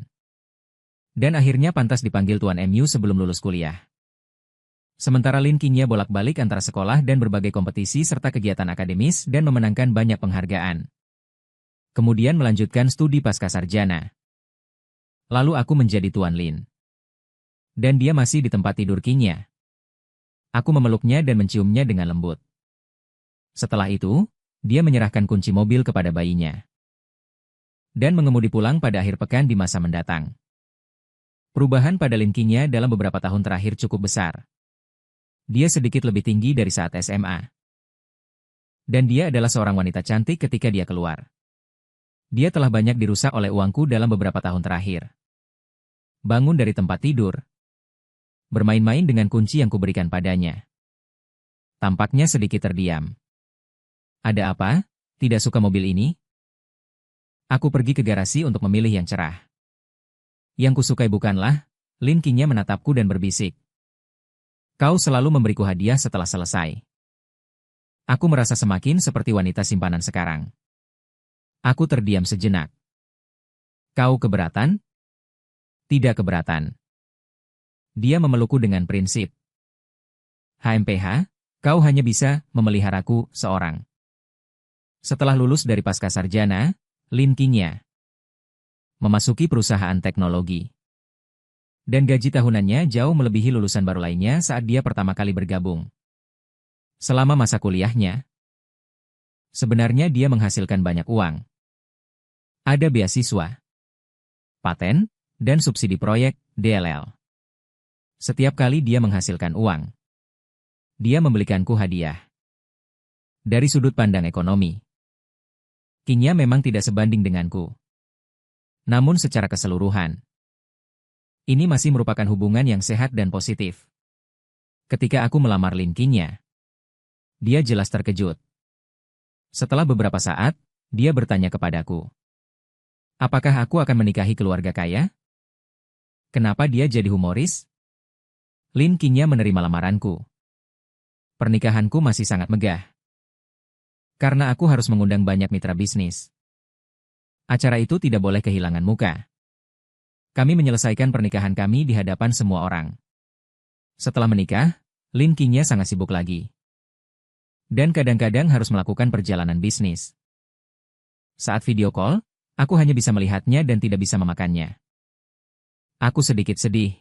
Dan akhirnya pantas dipanggil Tuan MU sebelum lulus kuliah. Sementara Lin Qingya bolak-balik antara sekolah dan berbagai kompetisi serta kegiatan akademis dan memenangkan banyak penghargaan. Kemudian melanjutkan studi pascasarjana. Lalu aku menjadi Tuan Lin. Dan dia masih di tempat tidur Qingya. Aku memeluknya dan menciumnya dengan lembut. Setelah itu, dia menyerahkan kunci mobil kepada bayinya. Dan mengemudi pulang pada akhir pekan di masa mendatang. Perubahan pada Lin Qingya dalam beberapa tahun terakhir cukup besar. Dia sedikit lebih tinggi dari saat SMA. Dan dia adalah seorang wanita cantik ketika dia keluar. Dia telah banyak dirusak oleh uangku dalam beberapa tahun terakhir. Bangun dari tempat tidur. Bermain-main dengan kunci yang kuberikan padanya. Tampaknya sedikit terdiam. Ada apa? Tidak suka mobil ini? Aku pergi ke garasi untuk memilih yang cerah. Yang kusukai bukanlah, Lin Qingya menatapku dan berbisik. Kau selalu memberiku hadiah setelah selesai. Aku merasa semakin seperti wanita simpanan sekarang. Aku terdiam sejenak. Kau keberatan? Tidak keberatan. Dia memelukku dengan prinsip. HMPH, kau hanya bisa memeliharaku seorang. Setelah lulus dari pascasarjana, Lin Qingya memasuki perusahaan teknologi. Dan gaji tahunannya jauh melebihi lulusan baru lainnya saat dia pertama kali bergabung. Selama masa kuliahnya, sebenarnya dia menghasilkan banyak uang. Ada beasiswa, paten, dan subsidi proyek, DLL. Setiap kali dia menghasilkan uang, dia membelikanku hadiah. Dari sudut pandang ekonomi, Qingya memang tidak sebanding denganku. Namun secara keseluruhan, ini masih merupakan hubungan yang sehat dan positif. Ketika aku melamar Lin Qingya, dia jelas terkejut. Setelah beberapa saat, dia bertanya kepadaku, apakah aku akan menikahi keluarga kaya? Kenapa dia jadi humoris? Lin Qingya menerima lamaranku. Pernikahanku masih sangat megah. Karena aku harus mengundang banyak mitra bisnis. Acara itu tidak boleh kehilangan muka. Kami menyelesaikan pernikahan kami di hadapan semua orang. Setelah menikah, Lin Qingya sangat sibuk lagi. Dan kadang-kadang harus melakukan perjalanan bisnis. Saat video call, aku hanya bisa melihatnya dan tidak bisa memakannya. Aku sedikit sedih.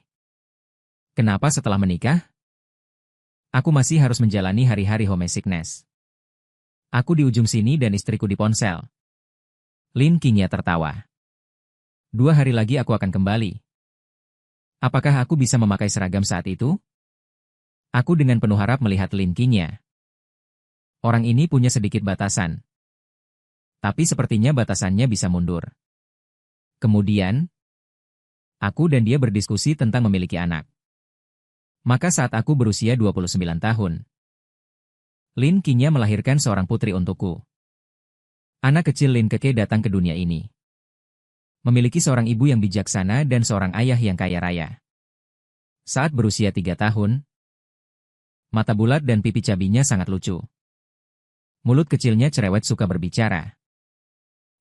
Kenapa setelah menikah? Aku masih harus menjalani hari-hari homesickness. Aku di ujung sini dan istriku di ponsel. Lin Qingya tertawa. 2 hari lagi aku akan kembali. Apakah aku bisa memakai seragam saat itu? Aku dengan penuh harap melihat Lin Qingya. Orang ini punya sedikit batasan. Tapi sepertinya batasannya bisa mundur. Kemudian, aku dan dia berdiskusi tentang memiliki anak. Maka saat aku berusia 29 tahun, Lin Qingya melahirkan seorang putri untukku. Anak kecil Lin Keke datang ke dunia ini. Memiliki seorang ibu yang bijaksana dan seorang ayah yang kaya raya. Saat berusia 3 tahun, mata bulat dan pipi cabinya sangat lucu. Mulut kecilnya cerewet suka berbicara.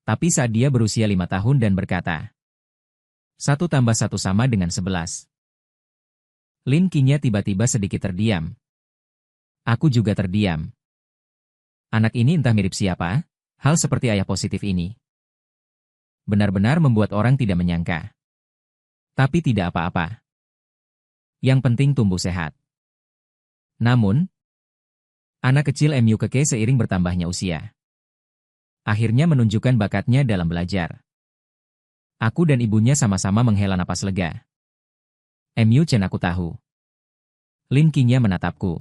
Tapi saat dia berusia 5 tahun dan berkata, 1+1 sama dengan 11. Lin Qinya tiba-tiba sedikit terdiam. Aku juga terdiam. Anak ini entah mirip siapa, hal seperti ayah positif ini. Benar-benar membuat orang tidak menyangka. Tapi tidak apa-apa. Yang penting tumbuh sehat. Namun, anak kecil Mu Keke seiring bertambahnya usia. Akhirnya menunjukkan bakatnya dalam belajar. Aku dan ibunya sama-sama menghela napas lega. Mu Chen aku tahu. Lin Qinya menatapku.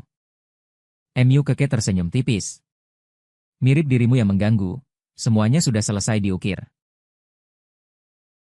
Mu Keke tersenyum tipis. Mirip dirimu yang mengganggu, semuanya sudah selesai diukir.